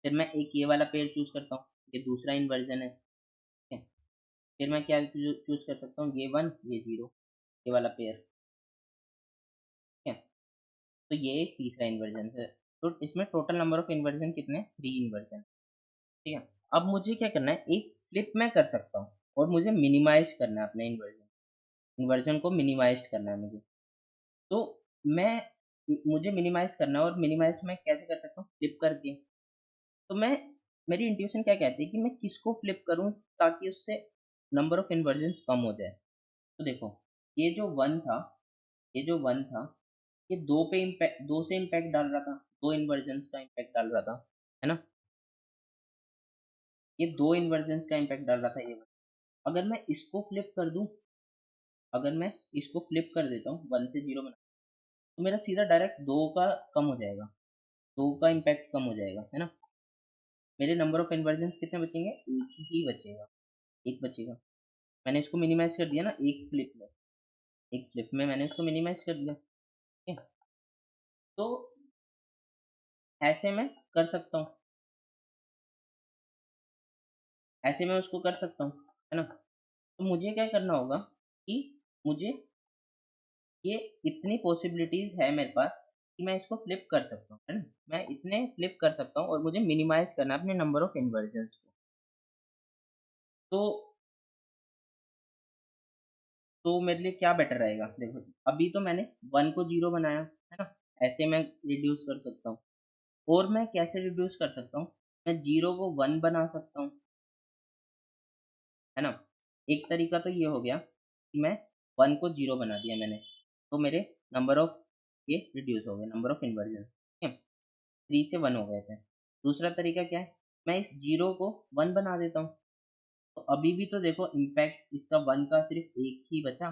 फिर मैं एक ये वाला पेयर चूज करता हूँ, ये दूसरा इन्वर्जन है, ठीक है? फिर मैं क्या चूज कर सकता हूँ? ये 1 ये 0, ये वाला पेयर, ठीक है? तो ये एक तीसरा इन्वर्जन है। तो इसमें टोटल नंबर ऑफ इन्वर्जन कितने? 3 इन्वर्जन, ठीक है? अब मुझे क्या करना है? एक फ्लिप मैं कर सकता हूँ, और मुझे मिनिमाइज करना है अपने इन्वर्जन, इन्वर्जन को मिनिमाइज करना है मुझे। तो मैं, मुझे मिनिमाइज करना है, और मिनिमाइज मैं कैसे कर सकता हूँ? फ्लिप करके। तो मैं, मेरी इंट्यूशन क्या कहती है कि मैं किसको फ्लिप करूँ ताकि उससे नंबर ऑफ इन्वर्जन्स कम हो जाए। तो देखो, ये जो वन था, ये जो वन था, ये दो पे इम्पैक्ट, दो से इम्पैक्ट डाल रहा था, दो इन्वर्जन्स का इम्पैक्ट डाल रहा था, है ना? ये दो इन्वर्जन्स का इम्पैक्ट डाल रहा था ये। अगर मैं इसको फ्लिप कर दूं, अगर मैं इसको फ्लिप कर देता हूँ, 1 से 0 बना, तो मेरा सीधा डायरेक्ट दो का कम हो जाएगा, दो का इम्पैक्ट कम हो जाएगा, है ना? मेरे नंबर ऑफ इन्वर्जन्स कितने बचेंगे? एक ही बचेगा, एक बचेगा। मैंने इसको मिनिमाइज कर दिया ना, एक फ्लिप में, एक फ्लिप में मैंने इसको मिनिमाइज कर दिया, ठीक है? तो ऐसे मैं कर सकता हूँ, ऐसे मैं उसको कर सकता हूँ, है ना? तो मुझे क्या करना होगा कि मुझे ये इतनी पॉसिबिलिटीज है मेरे पास कि मैं इसको फ्लिप कर सकता हूँ, है ना? मैं इतने फ्लिप कर सकता हूँ, और मुझे मिनिमाइज करना है अपने नंबर ऑफ इन्वर्जन्स को। तो मेरे लिए क्या बेटर रहेगा? देखो, अभी तो मैंने 1 को 0 बनाया, है ना? ऐसे मैं रिड्यूस कर सकता हूँ। और मैं कैसे रिड्यूस कर सकता हूँ? मैं 0 को 1 बना सकता हूँ, है ना? एक तरीका तो ये हो गया कि मैं 1 को 0 बना दिया मैंने, तो मेरे नंबर ऑफ ये रिड्यूस हो गए, नंबर ऑफ इन्वर्जन, ठीक है? 3 से 1 हो गए थे। दूसरा तरीका क्या है, मैं इस 0 को 1 बना देता हूँ, तो अभी भी तो देखो इम्पैक्ट इसका 1 का सिर्फ एक ही बचा,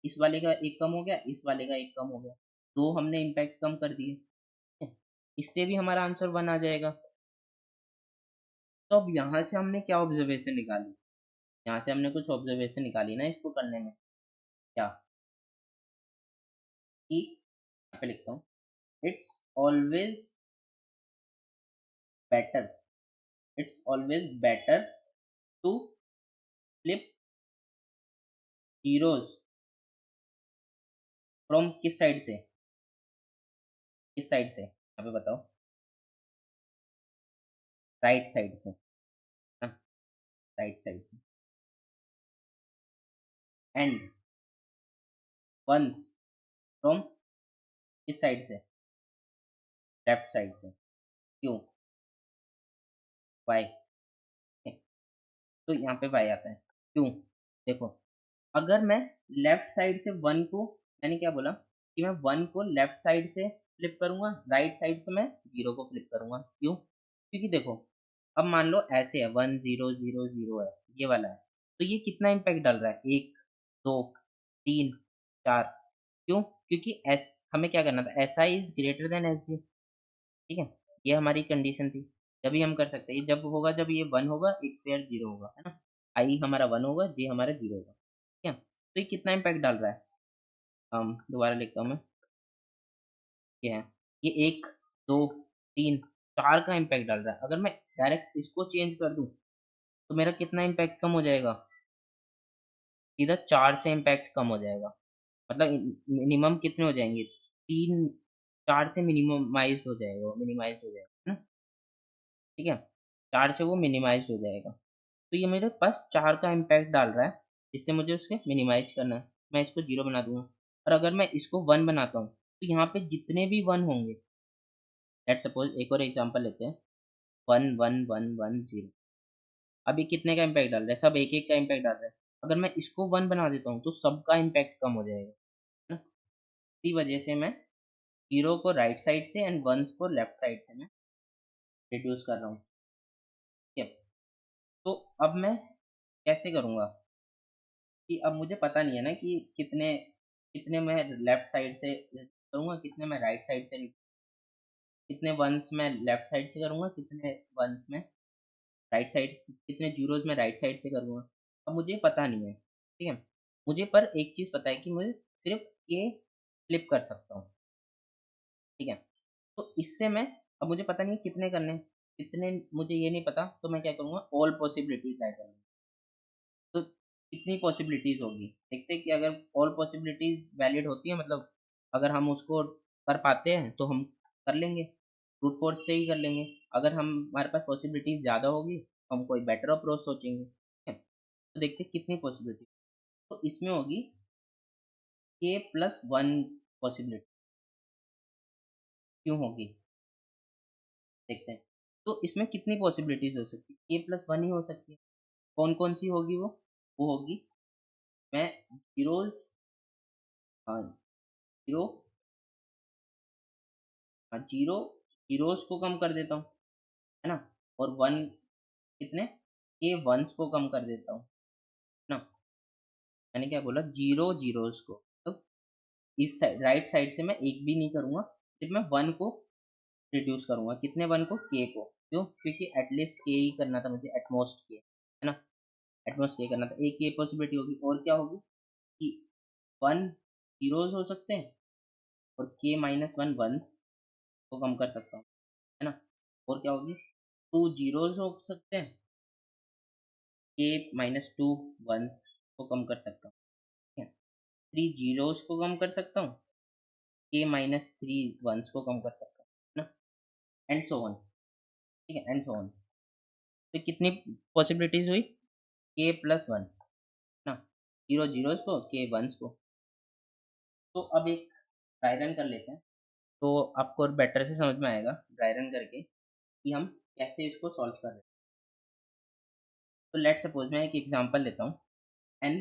इस वाले का 1 कम हो गया, इस वाले का 1 कम हो गया, 2 हमने इम्पैक्ट कम कर दिए, ठीक है? इससे भी हमारा आंसर 1 आ जाएगा। तो अब यहाँ से हमने क्या ऑब्जर्वेशन निकाली? यहाँ से हमने कुछ ऑब्जर्वेशन निकाली ना इसको करने में, क्या? कि यहाँ पे लिखता हूँ, it's always better, it's always better to flip zeros from किस साइड से? किस साइड से? यहाँ पे बताओ। राइट साइड से, हाँ, राइट साइड से। एंड वंस फ्रॉम किस साइड से? लेफ्ट साइड से। क्यों? वाई? तो यहाँ पे वाई आता है। क्यों? देखो, अगर मैं लेफ्ट साइड से 1 को, मैंने क्या बोला कि मैं 1 को लेफ्ट साइड से फ्लिप करूंगा, राइट साइड से मैं 0 को फ्लिप करूंगा। क्यों? क्योंकि देखो, अब मान लो ऐसे है 1 0 0 0 है, ये वाला है, तो ये कितना इम्पैक्ट डाल रहा है? 1 2 3 4। क्यों? क्योंकि एस हमें क्या करना था, S I is greater than S जी, ठीक है? ये हमारी कंडीशन थी, तभी हम कर सकते हैं। ये जब होगा जब ये 1 होगा, एक पेयर 0 होगा, है ना? आई हमारा 1 होगा, जे हमारा 0 होगा, ठीक है? तो ये कितना इम्पैक्ट डाल रहा है? दोबारा लिखता हूँ मैं, ये है, ये 1 2 3 4 का इम्पैक्ट डाल रहा है। अगर मैं डायरेक्ट इसको चेंज कर दूँ, तो मेरा कितना इम्पैक्ट कम हो जाएगा? सीधा 4 से इम्पैक्ट कम हो जाएगा। मतलब मिनिमम कितने हो जाएँगे? 3 4 से मिनिमाइज़्ड हो जाएगा, वो मिनिमाइज़्ड हो जाएगा, है ना? ठीक है? 4 से वो मिनिमाइज़्ड हो जाएगा। तो ये मेरे पास 4 का इम्पैक्ट डाल रहा है, जिससे मुझे उसे मिनिमाइज़ करना है। मैं इसको 0 बना दूँगा, और अगर मैं इसको 1 बनाता हूँ, तो यहाँ पे जितने भी 1 होंगे, लेट्स सपोज़ एक और एग्ज़ाम्पल लेते हैं, 1 1 1 1 0। अब ये कितने का इम्पैक्ट डाल रहा है? सब एक-एक का इम्पैक्ट डाल रहा है। अगर मैं इसको 1 बना देता हूँ, तो सबका इम्पैक्ट कम हो जाएगा, है ना? इसी वजह से मैं 0 को राइट साइड से एंड 1s को लेफ्ट साइड से मैं रिड्यूस कर रहा हूँ, ठीक है? तो अब मैं कैसे करूँगा? कि अब मुझे पता नहीं है ना कि कितने कितने मैं लेफ्ट साइड से करूँगा, कितने मैं राइट साइड से, कितने वन्स मैं लेफ्ट साइड से करूँगा, कितने वन्स मैं राइट साइड, कितने ज़ीरोज़ मैं राइट साइड से करूँगा। अब मुझे पता नहीं है, ठीक है? मुझे पर एक चीज़ पता है कि मुझे सिर्फ़ के फ्लिप कर सकता हूँ, ठीक है? तो इससे मैं, अब मुझे पता नहीं है कितने करने हैं, कितने मुझे ये नहीं पता, तो मैं क्या करूँगा, ऑल पॉसिबिलिटी ट्राई करूँगा। तो कितनी पॉसिबिलिटीज़ होगी? देखते हैं कि अगर ऑल पॉसिबिलिटीज़ वैलिड होती हैं, मतलब अगर हम उसको कर पाते हैं तो हम कर लेंगे, ब्रूट फोर्स से ही कर लेंगे। अगर हम हमारे पास पॉसिबिलिटीज़ ज़्यादा होगी तो हम कोई बेटर अप्रोच सोचेंगे, ठीक है? तो देखते हैं कितनी पॉसिबिलिटी, तो इसमें होगी k प्लस 1 पॉसिबिलिटी। क्यों होगी? देखते हैं। तो इसमें कितनी पॉसिबिलिटीज़ हो सकती है? k प्लस 1 ही हो सकती है। कौन-कौन सी होगी वो? वो होगी, मैं ज़ीरोज़, हाँ, 0, हाँ, 0 ज़ीरोज़ को कम कर देता हूँ, है ना? और 1 कितने? के वन्स को कम कर देता हूँ, है ना? मैंने क्या बोला? 0 ज़ीरोज़ को। तो इस साइड राइट साइड से मैं एक भी नहीं करूँगा, सिर्फ़ मैं 1 को रिड्यूस करूँगा। कितने 1 को? के को। क्यों? क्योंकि एट लीस्ट के ही करना था मुझे, एट मोस्ट के, है ना? एट मोस्ट के करना था। एक ये पॉसिबिलिटी होगी, और क्या होगी कि 1 ज़ीरोज़ हो सकते हैं, और के माइनस 1 वन्स को कम कर सकता हूँ, है ना? और क्या होगी? 2 ज़ीरोज़ हो सकते हैं, के माइनस 2 वन्स को कम कर सकता हूँ, ठीक है? 3 ज़ीरोज़ को कम कर सकता हूँ, के माइनस 3 वन्स को कम कर सकता हूँ, है ना? एंड सो ऑन, ठीक है? And so on. तो कितनी पॉसिबिलिटीज़ हुई? के प्लस 1, ना? 0 ज़ीरोज़ को, के वन्स को। तो अब एक ड्राई रन कर लेते हैं, तो आपको और बेटर से समझ में आएगा ड्राई रन करके कि हम कैसे इसको सॉल्व कर रहे हैं। तो लेट्स सपोज़ मैं एक एग्ज़ाम्पल लेता हूँ, एन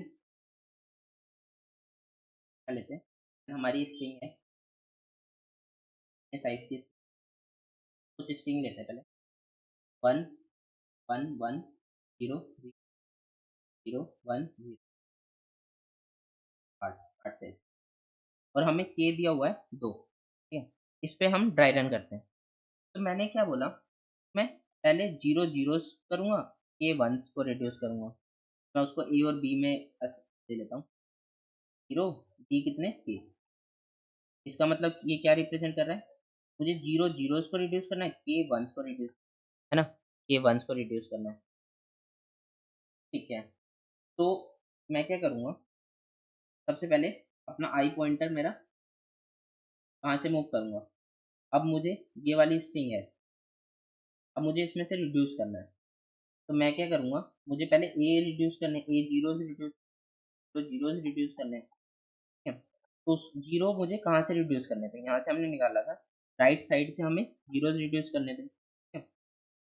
लेते हैं, हमारी स्ट्रिंग है साइज की, कुछ स्ट्रिंग लेते हैं पहले, 1 1 1 0 0 1 0 8 8 साइज, और हमें के दिया हुआ है 2, ठीक है। इस पे हम ड्राई रन करते हैं। तो मैंने क्या बोला, मैं पहले 0 जीरोस करूँगा, के वंस को रिड्यूस करूँगा। मैं उसको ए और बी में दे लेता हूँ, 0 बी कितने के। इसका मतलब ये क्या रिप्रेजेंट कर रहा है, मुझे 0 जीरोस को रिड्यूस करना है, के वंस को रिड्यूस, है ना, के वंस को रिड्यूस करना है, ठीक है। तो मैं क्या करूँगा, सबसे पहले अपना आई पॉइंटर मेरा कहाँ से मूव करूँगा। अब मुझे ये वाली स्ट्रिंग है, अब मुझे इसमें से रिड्यूस करना है। तो मैं क्या करूँगा, मुझे पहले ए रिड्यूस करने, ए जीरोस रिड्यूस, तो जीरोस रिड्यूस करने हैं, ठीक है। तो जीरो मुझे कहाँ से रिड्यूस करने थे, यहाँ से हमने निकाला था, राइट साइड से हमें जीरोस रिड्यूस करने थे, ठीक है।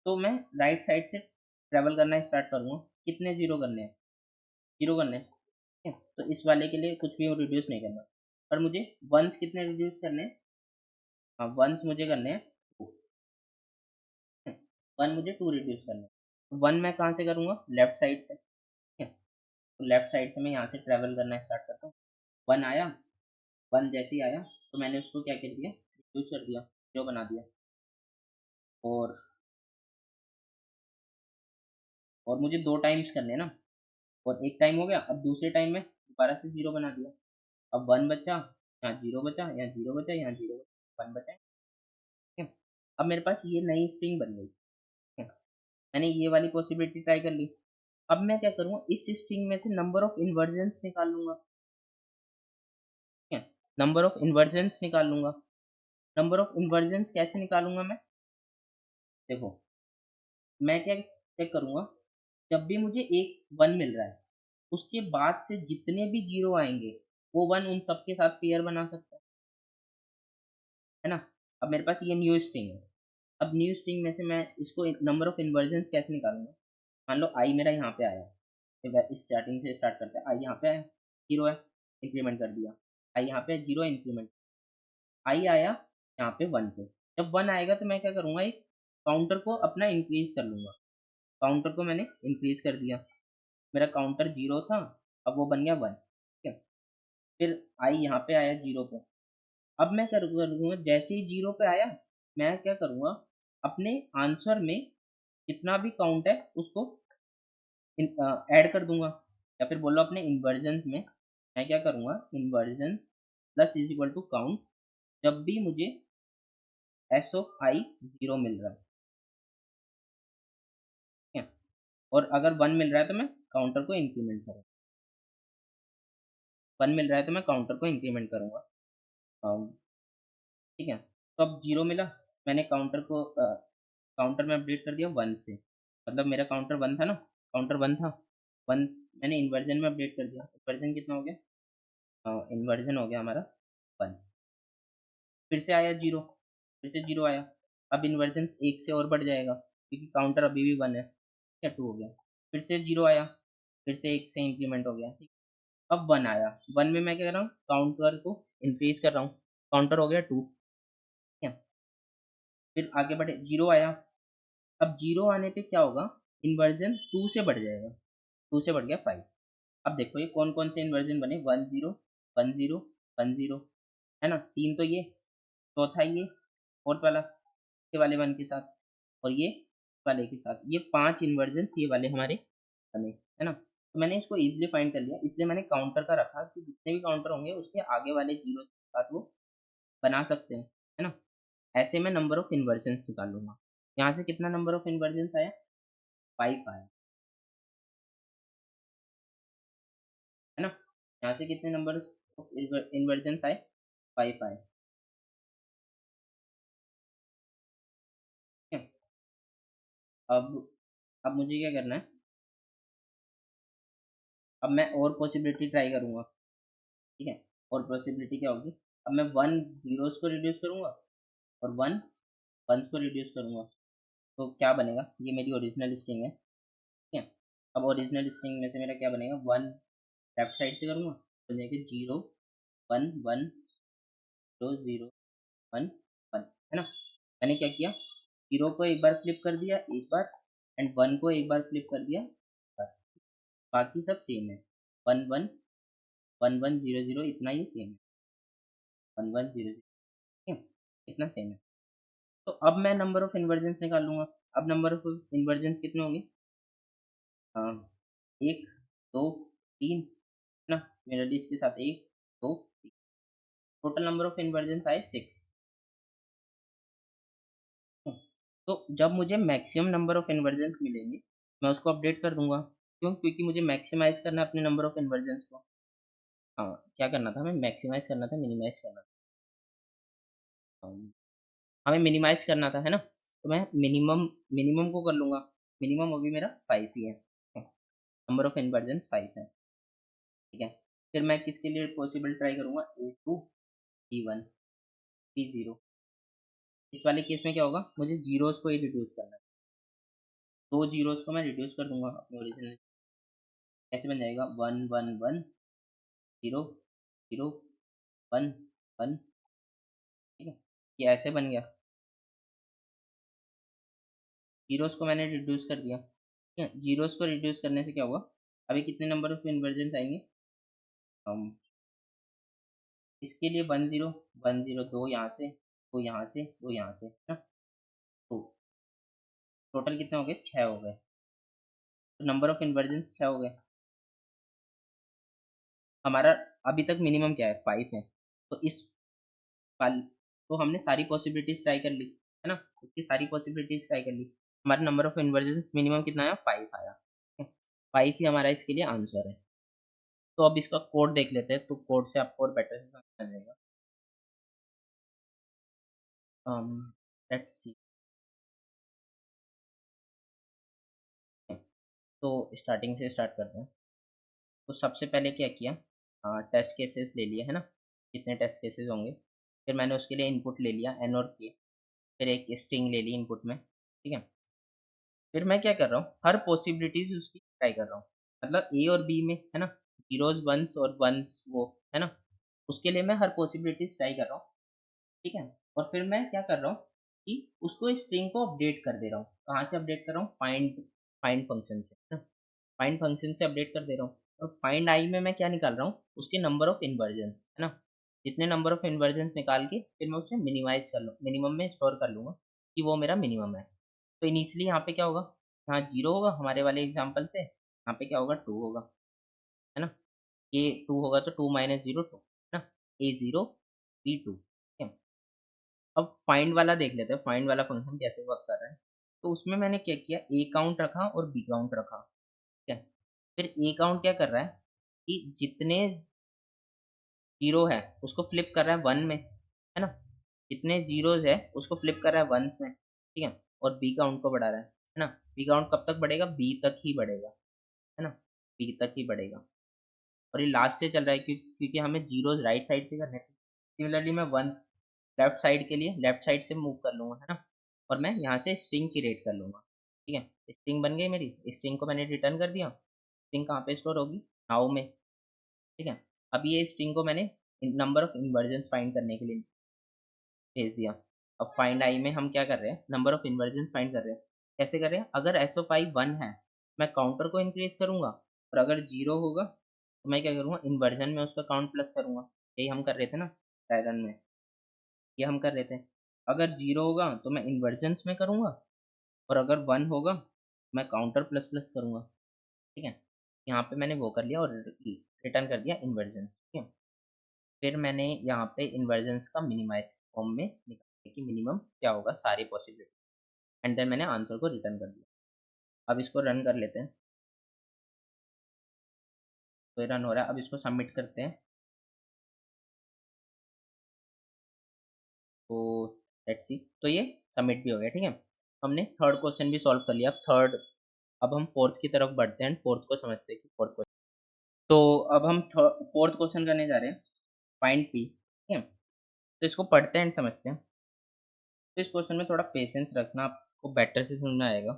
तो मैं राइट साइड से ट्रेवल करना स्टार्ट करूँगा, कितने जीरो करने हैं, जीरो करने हैं, ठीक है। तो इस वाले के लिए कुछ भी रिड्यूस नहीं करना, पर मुझे वंस कितने रिड्यूस करने हैं, हाँ वंस मुझे करने हैं 2, 1 मुझे 2 रिड्यूस करना है। 1 मैं कहाँ से करूँगा, लेफ्ट साइड से, ठीक है। तो लेफ्ट साइड से मैं यहाँ से ट्रैवल करना स्टार्ट करता हूँ, 1 आया, 1 जैसे ही आया तो मैंने उसको क्या कर दिया, रिड्यूस कर दिया, जो बना दिया, और मुझे 2 टाइम्स करने हैं ना, और एक टाइम हो गया, अब दूसरे टाइम में दोबारा से 0 बना दिया, अब 1 बचा, यहाँ 0 बचा, यहाँ 0 बचा, यहाँ 0 बचा, 1 बचा, ठीक है। अब मेरे पास ये नई स्ट्रिंग बन गई, ठीक है। मैंने ये वाली पॉसिबिलिटी ट्राई कर ली। अब मैं क्या करूँगा, इस स्ट्रिंग में से नंबर ऑफ इन्वर्जन्स निकाल लूँगा, ठीक है। नंबर ऑफ इन्वर्जन्स निकाल लूँगा। नंबर ऑफ इन्वर्जन्स कैसे निकालूँगा मैं? देखो, मैं क्या चेक करूँगा, जब भी मुझे एक 1 मिल रहा है, उसके बाद से जितने भी 0 आएँगे, वो 1 उन सबके साथ पेयर बना सकता है ना? अब मेरे पास ये न्यू स्ट्रिंग है। अब न्यू स्ट्रिंग में से मैं इसको नंबर ऑफ इन्वर्जन्स कैसे निकालूँगा? मान लो i मेरा यहाँ पे आया, ठीक है, स्टार्टिंग से स्टार्ट करते हैं, i यहाँ पे आया, 0 है, इंक्रीमेंट कर दिया, i यहाँ पे 0 है, इंक्रीमेंट, i आया यहाँ पे 1 पे। जब 1 आएगा तो मैं क्या करूँगा, एक काउंटर को अपना इंक्रीज़ कर लूँगा। काउंटर को मैंने इंक्रीज़ कर दिया, मेरा काउंटर 0 था, अब वो बन गया 1, ठीक है। फिर i यहाँ पे आया 0 पे, अब मैं करूँगा जैसे ही 0 पे आया, मैं क्या करूँगा, अपने आंसर में जितना भी काउंट है उसको ऐड कर दूँगा, या फिर बोलो अपने इन्वर्जन्स में मैं क्या करूँगा, inversions plus is equal to count, जब भी मुझे एस ऑफ i 0 मिल रहा है, ठीक है, और अगर 1 मिल रहा है तो मैं काउंटर को इंक्रीमेंट करूँगा, 1 मिल रहा है तो मैं काउंटर को इंक्रीमेंट करूँगा, ठीक है। तो अब 0 मिला, मैंने काउंटर में अपडेट कर दिया 1 से, मतलब मेरा काउंटर 1 था ना, काउंटर 1 था, 1 मैंने इन्वर्जन में अपडेट कर दिया, इन्वर्जन कितना हो गया, इन्वर्जन हो गया हमारा 1, फिर से आया 0, फिर से 0 आया, अब इन्वर्जन 1 से और बढ़ जाएगा क्योंकि काउंटर अभी भी 1 है, क्या 2 हो गया, फिर से 0 आया, फिर से 1 से इंक्रीमेंट हो गया, ठीक। अब 1 आया, 1 में मैं क्या कर रहा हूँ, काउंटर को इंक्रीज कर रहा हूँ, काउंटर हो गया 2, ठीक है। फिर आगे बढ़े, 0 आया, अब 0 आने पे क्या होगा, इन्वर्जन 2 से बढ़ जाएगा, 2 से बढ़ गया 5। अब देखो ये कौन-कौन से इन्वर्जन बने, 1 0 1 0 1 0, है ना? 3 तो ये, चौथा ये, फोर्थ वाला ये वाले 1 के साथ, और ये वाले के साथ, ये 5 इन्वर्जन्स ये वाले हमारे बने, है ना? तो मैंने इसको ईज़िली फाइंड कर लिया, इसलिए मैंने काउंटर का रखा कि जितने भी काउंटर होंगे उसके आगे वाले 0 के साथ वो बना सकते हैं, है ना? ऐसे मैं नंबर ऑफ इन्वर्जन्स निकालूँगा। यहाँ से कितना नंबर ऑफ इन्वर्जन्स आया? 5 आया, है ना? यहाँ से कितने नंबर ऑफ इन्वर्जन्स आए? 5 आए, ठीक है? अब मुझे क्या करना है, अब मैं और पॉसिबिलिटी ट्राई करूँगा, ठीक है? और पॉसिबिलिटी क्या होगी? अब मैं 1 ज़ीरोज़ को रिड्यूस करूँगा और 1 वन्स को रिड्यूस करूँगा, तो क्या बनेगा? ये मेरी ओरिजिनल स्ट्रिंग है, ठीक है? अब ओरिजिनल स्ट्रिंग में से मेरा क्या बनेगा, 1 लेफ्ट साइड से करूँगा तो जाएगा 0 1 1 0 0 1 1, है ना। मैंने क्या किया, 0 को एक बार फ्लिप कर दिया एक बार, एंड 1 को एक बार फ्लिप कर दिया एक बार। बाकी सब सेम है, 1 1 1 1 0 0, इतना ही सेम है, 1 1 0 0, ठीक है, इतना सेम है। तो अब मैं नंबर ऑफ इन्वर्जन्स निकाल लूंगा। अब नंबर ऑफ इन्वर्जन्स कितने होंगे, हाँ, 1 2 3, है ना, मेलोडीज के साथ 1 2 3, टोटल नंबर ऑफ इन्वर्जन्स आए 6। तो जब मुझे मैक्सिमम नंबर ऑफ इन्वर्जन्स मिलेंगे मैं उसको अपडेट कर दूंगा। क्यों? क्योंकि मुझे मैक्सिमाइज करना है अपने नंबर ऑफ इन्वर्जन्स को। हाँ, क्या करना था, हमें मैक्सिमाइज करना था, मिनिमाइज करना था, हमें मिनिमाइज करना था, है ना। तो मैं मिनिमम मिनिमम को कर लूंगा। मिनिमम अभी मेरा 5 ही है, नंबर ऑफ इन्वर्जन्स 5 है, ठीक है। फिर मैं किसके लिए पॉसिबल ट्राई करूंगा, A2 B1 B0। इस वाले केस में क्या होगा, मुझे जीरोस को ही रिड्यूस करना है। 2 जीरोस को मैं रिड्यूस कर दूंगा अपने ओरिजिनल। कैसे बन जाएगा, 1 1 1 0 0 1 1, ठीक है, ये ऐसे बन गया। जीरोस को मैंने रिड्यूस कर दिया, ठीक है। जीरोस को रिड्यूस करने से क्या हुआ, अभी कितने नंबर ऑफ इन्वर्जन्स आएंगे, हम इसके लिए 1 0 1 0, 2 यहाँ से 2 यहाँ से 2 यहाँ से, है ना। तो टोटल कितने हो गए, 6 हो गए। तो नंबर ऑफ इन्वर्जन 6 हो गए। हमारा अभी तक मिनिमम क्या है, 5 है। तो इस वाल तो हमने सारी पॉसिबिलिटीज ट्राई कर ली, है ना, उसकी सारी पॉसिबिलिटीज ट्राई कर ली। हमारा नंबर ऑफ इन्वर्जन मिनिमम कितना आया, 5 आया, 5 ही हमारा इसके लिए आंसर है। तो अब इसका कोड देख लेते हैं, तो कोड से आपको और बेटर से समझ आ जाएगा। Let's see. तो स्टार्टिंग से स्टार्ट करते हैं। तो सबसे पहले क्या किया, टेस्ट केसेस ले लिए, है ना, कितने टेस्ट केसेस होंगे। फिर मैंने उसके लिए इनपुट ले लिया एन और के, फिर एक स्ट्रिंग ले ली इनपुट में, ठीक है। फिर मैं क्या कर रहा हूँ, हर पॉसिबिलिटीज उसकी ट्राई कर रहा हूँ। मतलब ए और बी में, है ना, जीरोज वंस और वंस वो, है ना, उसके लिए मैं हर पॉसिबिलिटीज ट्राई कर रहा हूँ, ठीक है। और फिर मैं क्या कर रहा हूँ कि उसको स्ट्रिंग को अपडेट कर दे रहा हूँ। कहाँ से अपडेट कर रहा हूँ, फाइंड फाइंड फंक्शन से, है ना, फाइंड फंक्शन से अपडेट कर दे रहा हूँ। और फाइंड आई में मैं क्या निकाल रहा हूँ, उसके नंबर ऑफ इन्वर्जन, है ना। जितने नंबर ऑफ इन्वर्जन निकाल के फिर मैं उसे मिनिमाइज कर लूँ, मिनिमम में स्टोर कर लूँगा कि वो मेरा मिनिमम है। तो इनिशियली यहाँ पे क्या होगा, यहाँ 0 होगा हमारे वाले एग्जाम्पल से, यहाँ पे क्या होगा, 2 होगा, है ना। ये 2 होगा तो 2 माइनस 0 2, है ना, A0 B2, ठीक है। अब फाइंड वाला देख लेते हैं, फाइंड वाला फंक्शन कैसे वर्क कर रहा है। तो उसमें मैंने क्या किया, ए काउंट रखा और बी काउंट रखा, ठीक है। फिर ए काउंट क्या कर रहा है कि जितने जीरो है उसको फ्लिप कर रहा है 1 में, है ना, जितने जीरोज है उसको फ्लिप कर रहा है वंस में, ठीक है। और बी काउंट को बढ़ा रहा है ना। बी काउंट कब तक बढ़ेगा, बी तक ही बढ़ेगा, है ना, बी तक ही बढ़ेगा। और ये लास्ट से चल रहा है क्योंकि हमें जीरोज राइट साइड पे करने थे। सिमिलरली मैं वन लेफ्ट साइड के लिए लेफ्ट साइड से मूव कर लूँगा, है ना। और मैं यहाँ से स्ट्रिंग क्रिएट कर लूँगा, ठीक है। स्ट्रिंग बन गई मेरी, स्ट्रिंग को मैंने रिटर्न कर दिया। स्ट्रिंग कहाँ पे स्टोर होगी, नाउ में, ठीक है। अब ये स्ट्रिंग को मैंने नंबर ऑफ इन्वर्जन्स फाइंड करने के लिए भेज दिया। अब फाइंड आई में हम क्या कर रहे हैं, नंबर ऑफ इन्वर्जन्स फाइंड कर रहे हैं। कैसे कर रहे हैं, अगर एस ऑफ आई 1 है मैं काउंटर को इंक्रीज करूंगा, और अगर 0 होगा तो मैं क्या करूंगा, इन्वर्जन में उसका काउंट प्लस करूंगा। यही हम कर रहे थे ना डायग्राम में, ये हम कर रहे थे। अगर 0 होगा तो मैं इन्वर्जन्स में करूंगा, और अगर 1 होगा मैं काउंटर प्लस प्लस करूंगा, ठीक है। यहाँ पे मैंने वो कर लिया और रिटर्न कर दिया इन्वर्जन, ठीक है। फिर मैंने यहाँ पे इन्वर्जन्स का मिनिमाइज फॉर्म में निकाला कि मिनिमम क्या होगा सारी पॉसिबिलिटी, एंड देन मैंने आंसर को रिटर्न कर दिया। अब इसको रन कर लेते हैं। तो ये रन हो रहा है, अब इसको सबमिट करते हैं। तो लेट्स सी, तो ये सबमिट भी हो गया, ठीक है। हमने थर्ड क्वेश्चन भी सॉल्व कर लिया। अब हम फोर्थ की तरफ बढ़ते हैं, फोर्थ को समझते हैं कि फोर्थ क्वेश्चन। तो अब हम फोर्थ क्वेश्चन करने जा रहे हैं, फाइंड पी, ठीक है। तो इसको पढ़ते हैं एंड समझते हैं। तो इस क्वेश्चन में थोड़ा पेशेंस रखना, आपको बेटर से सुनना आएगा।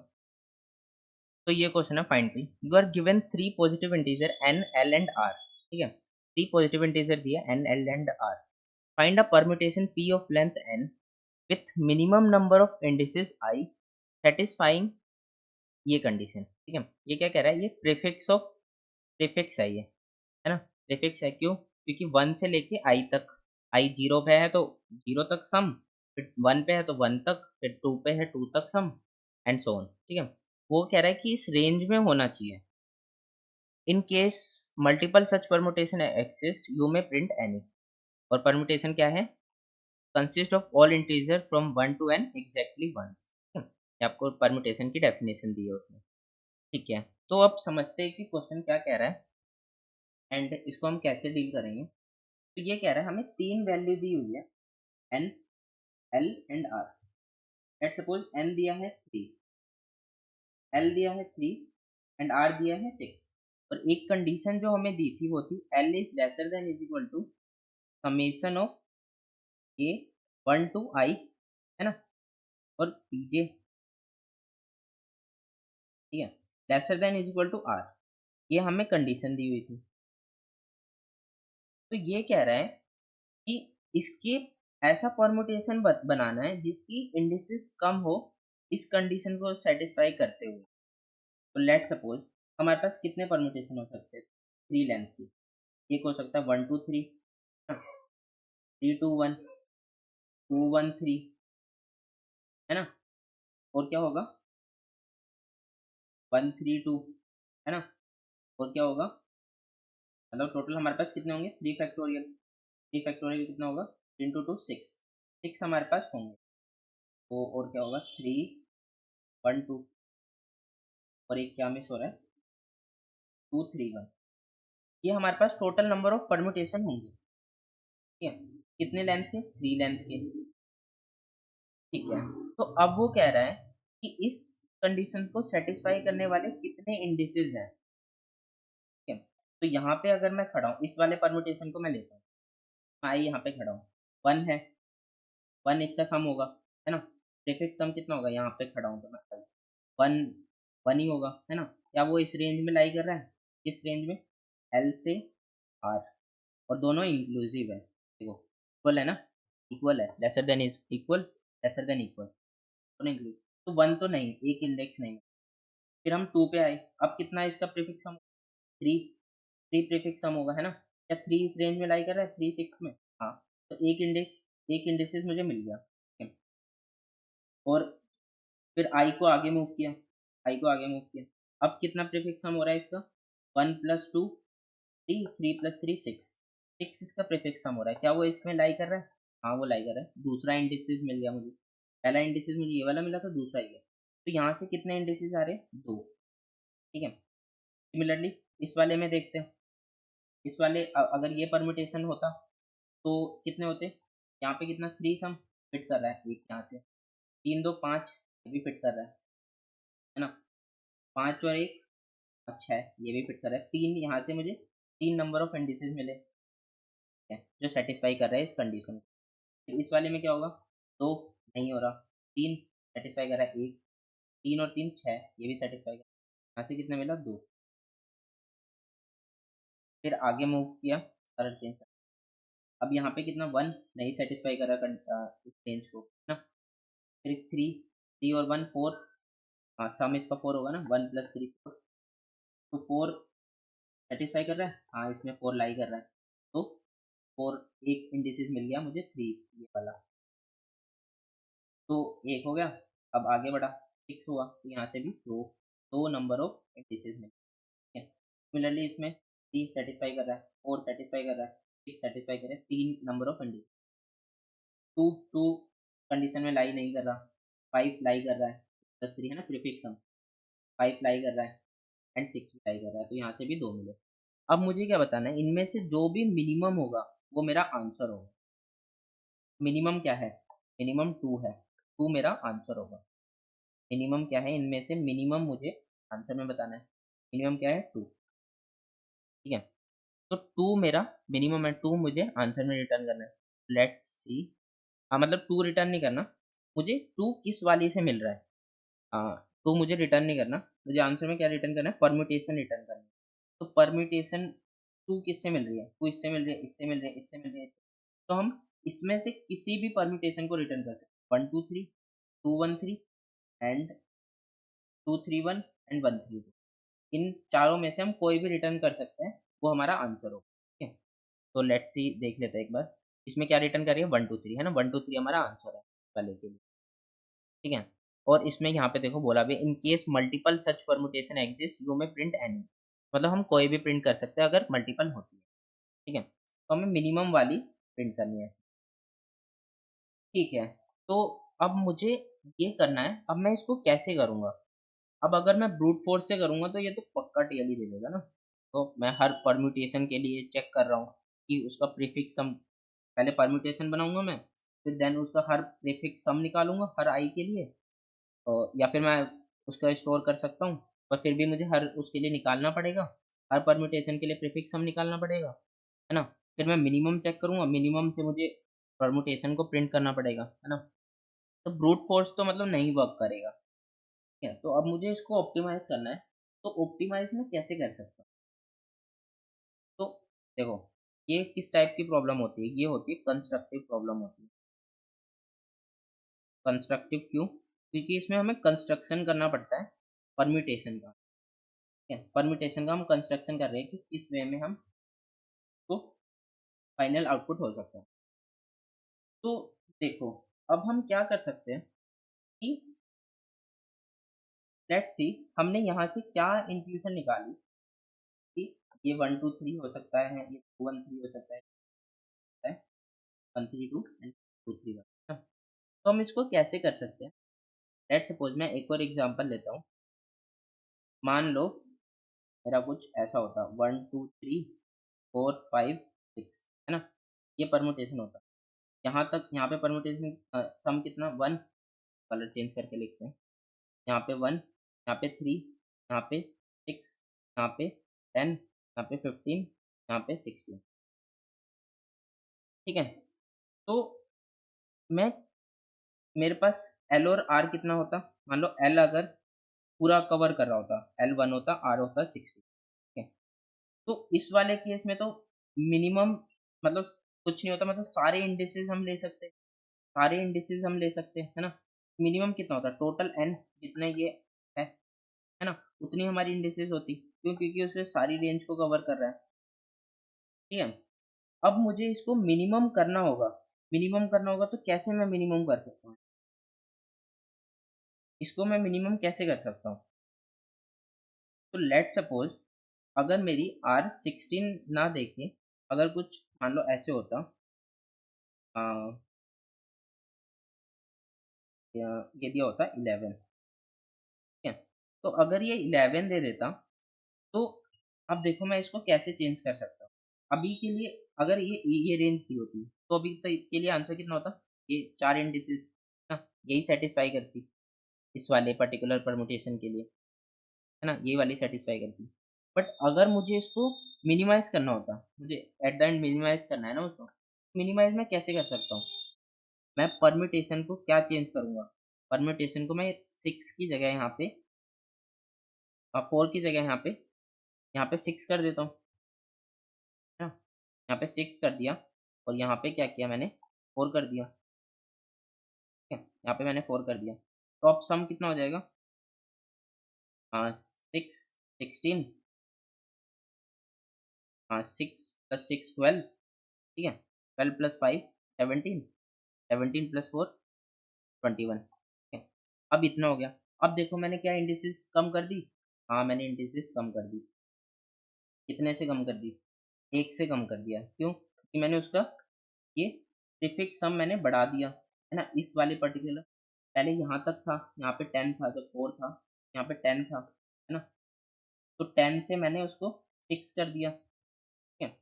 तो ये क्वेश्चन है, find P. You are given 3 positive integer n l and r, ठीक है। 3 पॉजिटिव इंटीजर दिया n, l and r। Find a permutation p of length n with minimum number of indices i satisfying ये कंडीशन। ठीक है। ये क्या कह रहा है, ये प्रीफिक्स है ये, है ना। प्रीफिक्स है क्यों, क्योंकि 1 से लेके i तक, i 0 पे है तो 0 तक सम, फिर 1 पे है तो 1 तक, फिर 2 पे है 2 तक सम एंड सो ऑन। ठीक है। वो कह रहा है कि इस रेंज में होना चाहिए। In case multiple such permutation exist you may print any. और परमुटेशन क्या है, consist of all integer from 1 to n exactly once. ये आपको परमुटेशन की डेफिनेशन दी है उसमें। ठीक है। तो अब समझते हैं कि क्वेश्चन क्या कह रहा है एंड इसको हम कैसे डील करेंगे। तो ये कह रहा है हमें 3 वैल्यू दी हुई है, n, l and r। Let's suppose n दिया है 3, l दिया है 3 एंड r दिया है 6। और एक कंडीशन जो हमें दी थी वो थी l is lesser than is equal to summation of a 1 to i, है ना, और pj, ठीक है, lesser than is equal to r। ये हमें कंडीशन दी हुई थी। तो ये कह रहा है कि इसके ऐसा परमुटेशन बनाना है जिसकी इंडिसेस कम हो इस कंडीशन को सेटिस्फाई करते हुए। तो लेट सपोज हमारे पास कितने परमुटेशन हो सकते हैं, 3 लेंथ की। एक हो सकता है 1 2 3, 3 2 1, 2 1 3, है ना। और क्या होगा 1 3 2, है ना। और क्या होगा, मतलब टोटल हमारे पास कितने होंगे 3 फैक्टोरियल। 3 फैक्टोरियल कितना होगा, 3 इंटू 2 6, 6 हमारे पास होंगे। तो और क्या होगा 3 1 2, और एक क्या मिस हो रहा है 2 3 1। ये हमारे पास टोटल नंबर ऑफ परम्यूटेशन होंगे। ठीक है। कितने लेंथ के, 3 लेंथ के। ठीक है। तो अब वो कह रहा है कि इस कंडीशन को सेटिस्फाई करने वाले कितने इंडिसेस हैं। ठीक है। तो यहाँ पे अगर मैं खड़ा हूँ, इस वाले परम्यूटेशन को मैं लेता हूँ, मैं यहाँ पे खड़ा हूँ, 1 है, 1 इसका सम होगा, है ना। प्रीफिक्स सम कितना होगा, यहाँ पे खड़ा हूँ तो मैं 1 1 ही होगा, है ना। क्या वो इस रेंज में लाई कर रहा है, किस रेंज में, एल से आर, और दोनों इंक्लूसिव है, देखो इक्वल है ना, इक्वल है, lesser than is equal, lesser than equal, दोनों इंक्लूसिव। तो 1 तो नहीं, एक इंडेक्स नहीं। फिर हम 2 पे आए, अब कितना है इसका प्रीफिक्स सम, 3, 3 प्रीफिक्स सम होगा, है ना। क्या 3 इस रेंज में लाई कर रहा है, 3 6 में, हाँ। तो एक इंडेक्स, एक इंडेक्सेस मुझे मिल गया। ठीक है। और फिर आई को आगे मूव किया, आई को आगे मूव किया। अब कितना प्रीफिक्स सम हो रहा है इसका, 1 प्लस 2 3, 3 प्लस 3 6, 6 इसका प्रीफिक्स सम हो रहा है। क्या वो इसमें लाई कर रहा है, हाँ वो लाई कर रहा है। दूसरा इंडिसेस मिल गया मुझे, पहला इंडिसेस मुझे ये वाला मिला था, दूसरा ये। तो यहाँ से कितने इंडिसेस आ रहे हैं, 2। ठीक है। सिमिलरली इस वाले में देखते हैं, इस वाले अगर ये परम्यूटेशन होता तो कितने होते, यहाँ पे कितना 3 सम फिट कर रहा है, एक यहाँ से 3 2 5, ये भी फिट कर रहा है ना। 5 और 1 अच्छा है, ये भी फिट कर रहा है। 3 यहाँ से मुझे 3 नंबर ऑफ इंडिसेस मिले हैं जो सेटिस्फाई कर रहे हैं इस कंडीशन को। फिर इस वाले में क्या होगा, 2 नहीं हो रहा, 3 सेटिस्फाई कर रहा है, 1, 3 और 3 6, ये भी सेटिस्फाई कर रहा है। यहाँ से कितना मिला, 2। फिर आगे मूव किया, कलर चेंज कर, अब यहाँ पे कितना 1 नहीं सेटिस्फाई कर रहा इस रेंज को, है ना। फिर 3, 3 और 1 4, हाँ सम इसका 4 होगा ना, 1 प्लस 3 4। तो 4 सेटिस्फाई कर रहा है, हाँ इसमें 4 लाई कर रहा है। तो 4, एक इंडिसेस मिल गया मुझे 3, ये वाला। तो 1 हो गया। अब आगे बढ़ा, 6 हुआ, तो यहाँ से भी 2, 2 नंबर ऑफ इंडिसेस मिल गए। सिमिलरली इसमें 3 सेटिस्फाई कर रहा है, 4 सेटिस्फाई कर रहा है, 6 सेटिस्फाई कर रहा है, 3 नंबर ऑफ इंडिसेस। 2 2 कंडीशन में लाई नहीं कर रहा, 5 लाई कर रहा है, प्लस 3 है ना प्रीफिक्स सम, 5 लाई कर रहा है एंड 6 भी लाई कर रहा है, तो यहाँ से भी 2 मिले। अब मुझे क्या बताना है, इनमें से जो भी मिनिमम होगा वो मेरा आंसर होगा। मिनिमम क्या है, मिनिमम 2 है, 2 मेरा आंसर होगा। मिनिमम क्या है, इनमें से मिनिमम मुझे आंसर में बताना है। मिनिमम क्या है, 2। ठीक है। तो 2 मेरा मिनिमम है, 2 मुझे आंसर में रिटर्न करना है। लेट्स सी, हाँ मतलब 2 रिटर्न नहीं करना मुझे, 2 किस वाली से मिल रहा है, हाँ 2 मुझे रिटर्न नहीं करना, मुझे आंसर में क्या रिटर्न करना है, परम्यूटेशन रिटर्न करना है। तो परम्यूटेशन 2 किससे मिल रही है, 2 इससे मिल रही है, इससे मिल रही है, इससे मिल रही है, तो हम इसमें से किसी भी परम्यूटेशन को रिटर्न कर सकते हैं, 1 2 3, 2 1 3 एंड 2 3 1 एंड 1 3 2। इन चारों में से हम कोई भी रिटर्न कर सकते हैं, वो हमारा आंसर होगा। ठीक है, तो लेट्स सी, देख लेते हैं एक बार। इसमें क्या रिटर्न कर रही है, 1 2 3 है ना, 1 2 3 हमारा आंसर है पहले के लिए। ठीक है, और इसमें यहाँ पे देखो बोला भी, इन case multiple such permutation exist you may print any, मतलब हम कोई भी प्रिंट कर सकते हैं अगर मल्टीपल होती है। ठीक है, तो हमें मिनिमम वाली प्रिंट करनी है। ठीक है, तो अब मुझे ये करना है, अब मैं इसको कैसे करूँगा? अब अगर मैं ब्रूट फोर्स से करूँगा तो ये तो पक्का टीएलई दे देगा ना। तो मैं हर परम्यूटेशन के लिए चेक कर रहा हूँ कि उसका प्रीफिक्स सम, पहले परम्यूटेशन बनाऊँगा मैं, फिर देन उसका हर प्रीफिक्स सम निकालूँगा हर आई के लिए। या फिर मैं उसका स्टोर कर सकता हूँ, पर फिर भी मुझे हर उसके लिए निकालना पड़ेगा, हर परम्यूटेशन के लिए प्रीफिक्स सम निकालना पड़ेगा, है ना? फिर मैं मिनिमम चेक करूँगा, मिनिमम से मुझे परम्यूटेशन को प्रिंट करना पड़ेगा, है ना? तो ब्रूट फोर्स तो मतलब नहीं वर्क करेगा। ठीक है, तो अब मुझे इसको ऑप्टिमाइज़ करना है, तो ऑप्टिमाइज़ मैं कैसे कर सकता हूँ? तो देखो, ये किस टाइप की प्रॉब्लम होती है? ये होती है कंस्ट्रक्टिव प्रॉब्लम होती है। कंस्ट्रक्टिव क्यों? क्योंकि इसमें हमें कंस्ट्रक्शन करना पड़ता है परम्यूटेशन का। ठीक है, परम्यूटेशन का हम कंस्ट्रक्शन कर रहे हैं कि किस वे में हम को फाइनल आउटपुट हो सकता है। तो देखो, अब हम क्या कर सकते हैं कि लेट्स सी, हमने यहाँ से क्या इंट्यूशन निकाली कि ये 1 2 3 हो सकता है, ये 2 1 3 हो सकता है, 1 3 2 एंड 2 3 1, है ना? तो हम इसको कैसे कर सकते हैं? लेट्स सपोज मैं एक और एग्जांपल लेता हूँ। मान लो मेरा कुछ ऐसा होता, 1 2 3 4 5 6, है ना? ये परमुटेशन होता। यहाँ तक, यहाँ पे परमुटेशन सम कितना, 1, कलर चेंज करके लिखते हैं। यहाँ पे 1, यहाँ पे 3, यहाँ पे 6, यहाँ पे 10, यहाँ पे 15, यहाँ पे 16। ठीक है, तो मैं, मेरे पास एल और आर कितना होता? मान लो एल अगर पूरा कवर कर रहा होता, एल 1 होता, आर होता 60। ठीक है, तो इस वाले केस में तो मिनिमम, मतलब कुछ नहीं होता, मतलब सारे इंडिसेस हम ले सकते हैं, सारे इंडिसेस हम ले सकते हैं, है ना? मिनिमम कितना होता? टोटल एन जितने ये है ना? उतनी हमारी इंडिसेस होती। क्यों? क्योंकि उसमें सारी रेंज को कवर कर रहा है। ठीक है, अब मुझे इसको मिनिमम करना होगा। मिनिमम करना होगा तो कैसे मैं मिनिमम कर सकता हूँ? इसको मैं मिनिमम कैसे कर सकता हूँ? तो लेट सपोज, अगर मेरी आर 16 ना देखे, अगर कुछ मान लो ऐसे होता, अ, ये दिया होता 11। ठीक है, तो अगर ये 11 दे देता, तो अब देखो मैं इसको कैसे चेंज कर सकता हूँ। अभी के लिए अगर ये रेंज दी होती तो अभी तक के लिए आंसर कितना होता? ये 4 इंडिसेस ना, यही सेटिस्फाई करती इस वाले पर्टिकुलर परमुटेशन के लिए, है ना? ये वाली सेटिस्फाई करती। बट अगर मुझे इसको मिनिमाइज करना होता, मुझे एट द एंड मिनिमाइज करना है ना उसको, मिनिमाइज मैं कैसे कर सकता हूँ? मैं परम्यूटेशन को क्या चेंज करूँगा? परम्यूटेशन को मैं 6 की जगह यहाँ पे, 4 की जगह यहाँ पे 6 कर देता हूँ, है ना? यहाँ पे 6 कर दिया, और यहाँ पे क्या किया मैंने, 4 कर दिया। ठीक है, यहाँ पे मैंने 4 कर दिया। तो अब सम कितना हो जाएगा? 6 16, 6 प्लस 6 12। ठीक है, 12 प्लस 5 17, 17 प्लस 4 21। ठीक है, अब इतना हो गया। अब देखो मैंने क्या इंडिसेस कम कर दी? हाँ, मैंने इंडिसेस कम कर दी। कितने से कम कर दी? 1 से कम कर दिया। क्यों? क्योंकि मैंने उसका ये प्रीफिक्स सम मैंने बढ़ा दिया, है ना? इस वाले पर्टिकुलर, पहले यहाँ तक था, यहाँ पे 10 था जब 4 था, यहाँ पे 10 था, है ना? तो 10 से मैंने उसको 6 कर दिया। ठीक है,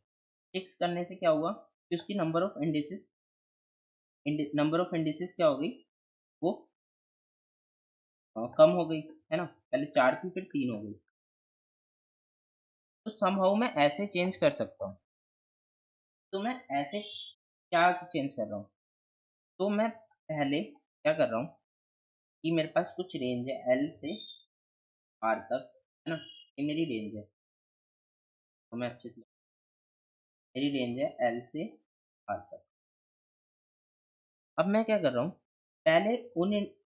6 करने से क्या हुआ कि उसकी नंबर ऑफ इंडिसेस क्या हो गई, वो कम हो गई, है ना? पहले 4 थी, फिर 3 हो गई। तो समहाउ मैं ऐसे चेंज कर सकता हूँ। तो मैं ऐसे क्या चेंज कर रहा हूँ? तो मैं पहले क्या कर रहा हूँ कि मेरे पास कुछ रेंज है एल से आर तक, है ना? ये मेरी रेंज है। तो मैं अच्छे से मेरी रेंज है एल से आर तक। अब मैं क्या कर रहा हूँ, पहले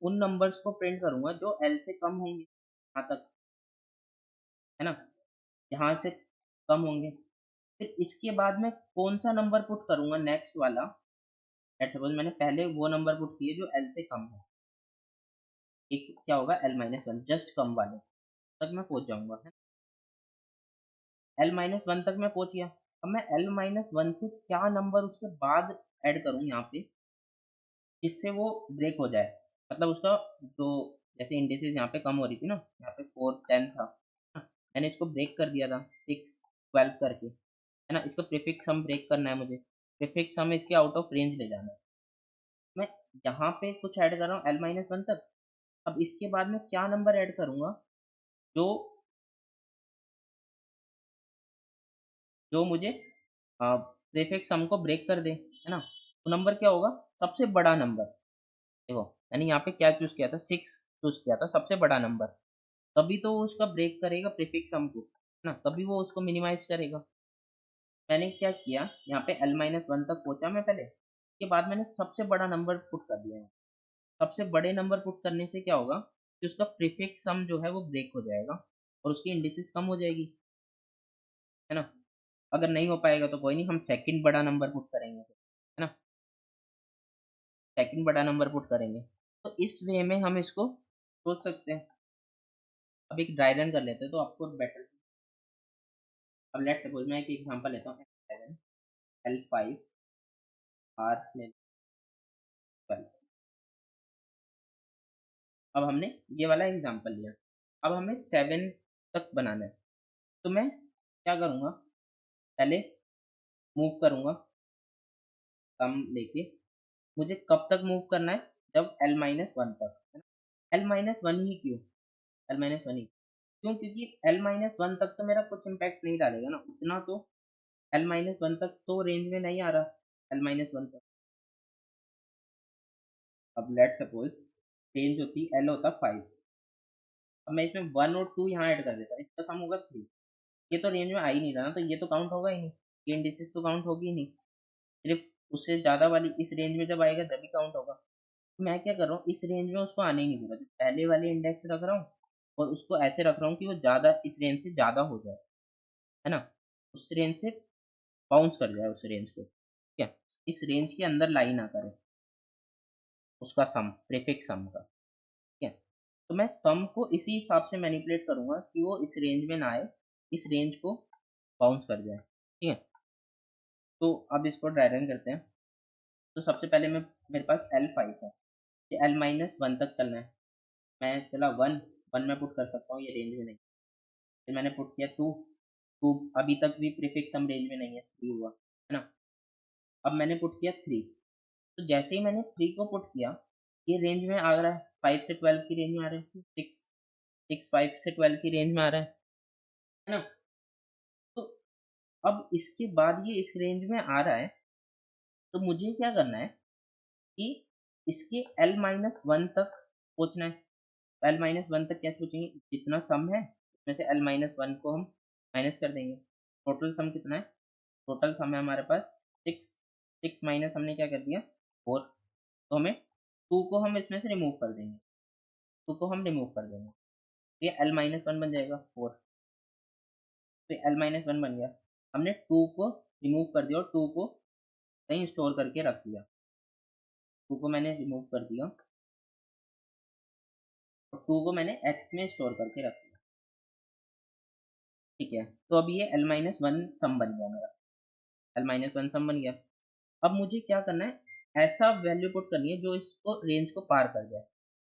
उन नंबर्स को प्रिंट करूंगा जो एल से कम होंगे, यहाँ तक, है ना, यहाँ से कम होंगे। फिर इसके बाद में कौन सा नंबर पुट करूंगा, नेक्स्ट वाला। लेट्स सपोज मैंने पहले वो नंबर पुट किए जो एल से कम है, एक क्या होगा L minus one, just come वाले तक मैं पहुंच जाऊंगा। एल माइनस वन तक मैं पहुंच गया। अब मैं एल माइनस वन से क्या नंबर उसके बाद ऐड करूँ यहाँ पे, जिससे वो ब्रेक हो जाए, मतलब उसका जो, जैसे इंडिसेस यहाँ पे कम हो रही थी ना, यहाँ पे 4 10 था, हाँ, मैंने इसको ब्रेक कर दिया था 6 12 करके, है ना। इसका प्रीफिक्स सम ब्रेक करना है मुझे, प्रीफिक्स सम इसके आउट ऑफ रेंज ले जाना है। मैं यहाँ पे कुछ ऐड कर रहा हूँ एल माइनस वन तक। अब इसके बाद में क्या नंबर ऐड करूँगा जो जो मुझे प्रीफिक्स सम को ब्रेक कर दे, है ना। तो नंबर क्या होगा, सबसे बड़ा नंबर। देखो मैंने यहाँ पे क्या चूज किया था, 6 चूज किया था, सबसे बड़ा नंबर। तभी तो वो उसका ब्रेक करेगा प्रीफिक्स सम को, है ना, तभी वो उसको मिनिमाइज करेगा। मैंने क्या किया, यहाँ पे एल माइनस वन तक पहुंचा मैं पहले, उसके बाद मैंने सबसे बड़ा नंबर पुट कर दिया है। सबसे बड़े नंबर पुट करने से क्या होगा कि उसका प्रीफिक्स सम जो है वो ब्रेक हो जाएगा और उसकी इंडिसेस कम हो जाएगी, है ना। अगर नहीं हो पाएगा तो कोई नहीं, हम सेकंड बड़ा नंबर पुट करेंगे, है ना, सेकंड बड़ा नंबर पुट करेंगे। तो इस वे में हम इसको सोच सकते हैं। अब एक ड्राई रन कर लेते हैं तो आपको बेटर। अब लेट सपोज मैं एक एग्जांपल लेता हूँ, L7 L5 R12। अब हमने ये वाला एग्जांपल लिया, अब हमें 7 तक बनाना है। तो मैं क्या करूँगा, पहले मूव करूँगा सम लेके। मुझे कब तक मूव करना है, जब एल माइनस वन तक, है ना। एल माइनस वन ही क्यों, एल माइनस वन ही क्यों, क्योंकि एल माइनस वन तक तो मेरा कुछ इम्पैक्ट नहीं डालेगा ना उतना, तो एल माइनस वन तक तो रेंज में नहीं आ रहा, एल माइनस वन तक। अब लेट सपोज रेंज होती, एल होता 5। अब मैं इसमें 1 और 2 यहाँ ऐड कर देता, इसका सम होगा 3। ये तो रेंज में आ ही नहीं रहा ना, तो ये तो काउंट होगा ही नहीं, ये इंडिसेस तो काउंट होगी ही नहीं। सिर्फ उससे ज़्यादा वाली इस रेंज में जब आएगा तभी काउंट होगा। तो मैं क्या कर रहा हूँ, इस रेंज में उसको आने ही नहीं दे रहा, जो पहले वाले इंडेक्स रख रहा हूँ और उसको ऐसे रख रहा हूँ कि वो ज़्यादा इस रेंज से ज़्यादा हो जाए, है ना, उस रेंज से बाउंस कर जाए उस रेंज को, ठीक है, इस रेंज के अंदर लाई ना करे उसका सम, प्रीफिक्स सम का, ठीक है। तो मैं सम को इसी हिसाब से मैनिपुलेट करूंगा कि वो इस रेंज में ना आए, इस रेंज को बाउंस कर जाए, ठीक है। तो अब इसको ड्राई रन करते हैं। तो सबसे पहले मैं, मेरे पास L5 है, ये एल माइनस वन तक चलना है। मैं चला वन, वन में पुट कर सकता हूँ, ये रेंज में नहीं। फिर मैंने पुट किया टू, टू अभी तक भी प्रीफिक्स सम रेंज में नहीं है, थ्री हुआ, है ना। अब मैंने पुट किया थ्री। तो जैसे ही मैंने थ्री को पुट किया, ये रेंज में आ रहा है, 5 से 12 की रेंज में आ रहा है, सिक्स, 5 से 12 की रेंज में आ रहा है ना। तो अब इसके बाद ये इस रेंज में आ रहा है, तो मुझे क्या करना है कि इसके एल माइनस वन तक पहुंचना है। एल माइनस वन तक कैसे पहुंचेंगे, जितना सम है उसमें से एल माइनस वन को हम माइनस कर देंगे। टोटल सम कितना है, टोटल सम है हमारे पास 6। 6 माइनस हमने क्या कर दिया 4, तो हमें 2 को हम इसमें से रिमूव कर देंगे, 2 को हम रिमूव कर देंगे, तो ये एल माइनस वन बन जाएगा 4। तो एल माइनस वन बन गया। हमने 2 को रिमूव कर दिया और 2 को कहीं स्टोर करके रख दिया, 2 को मैंने रिमूव कर दिया और 2 को मैंने एक्स में स्टोर करके रख दिया, ठीक है। तो अब ये एल माइनस वन सम बन गया मेरा, एल माइनस वन सम बन गया। अब मुझे क्या करना है, ऐसा वैल्यू पुट करनी है जो इसको रेंज को पार कर जाए,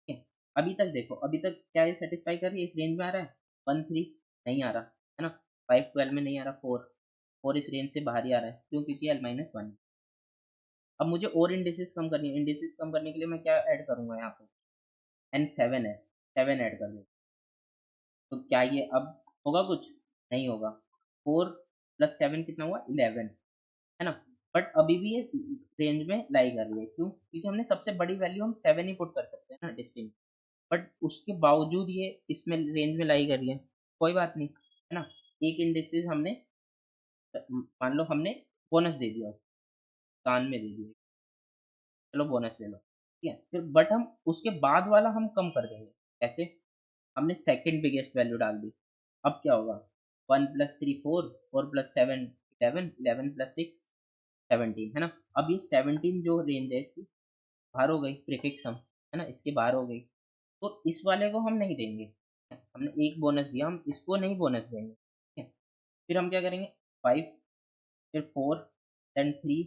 ठीक है। अभी तक देखो, अभी तक क्या ये सेटिस्फाई कर रही है, इस रेंज में आ रहा है 1 3, नहीं आ रहा, है ना। 5 12 में नहीं आ रहा, 4 4 इस रेंज से बाहर ही आ रहा है, क्यों, क्योंकि एल माइनस वन। अब मुझे और इंडिसेस कम करनी है, इंडिसेस कम करने के लिए मैं क्या ऐड करूंगा यहाँ पे, एन 7 है, 7 ऐड कर दो। तो क्या ये अब होगा कुछ, नहीं होगा। 4 प्लस 7 कितना हुआ 11, है ना। बट अभी भी ये रेंज में लाई कर रही है, क्यों, क्योंकि हमने सबसे बड़ी वैल्यू हम 7 ही पुट कर सकते हैं ना डिस्टिंक्ट। बट उसके बावजूद ये इसमें रेंज में लाई कर रही है, कोई बात नहीं, है ना। एक इंडिसेस हमने, मान लो हमने बोनस दे दिया, कान में दे दिया, चलो बोनस ले लो, ठीक है। फिर बट हम उसके बाद वाला हम कम कर देंगे, कैसे? हमने सेकंड बिगेस्ट वैल्यू डाल दी, अब क्या होगा? 1 + 3 4, 4 + 7 11, 11 + 6 17, है ना? अब ये 17 जो रेंज है इसकी बाहर हो गई, प्रीफिक्स सम, है ना? इसके बाहर हो गई, तो इस वाले को हम नहीं देंगे, हमने एक बोनस दिया, हम इसको नहीं बोनस देंगे, ठीक है। फिर हम क्या करेंगे? 5, फिर 4, देन 3,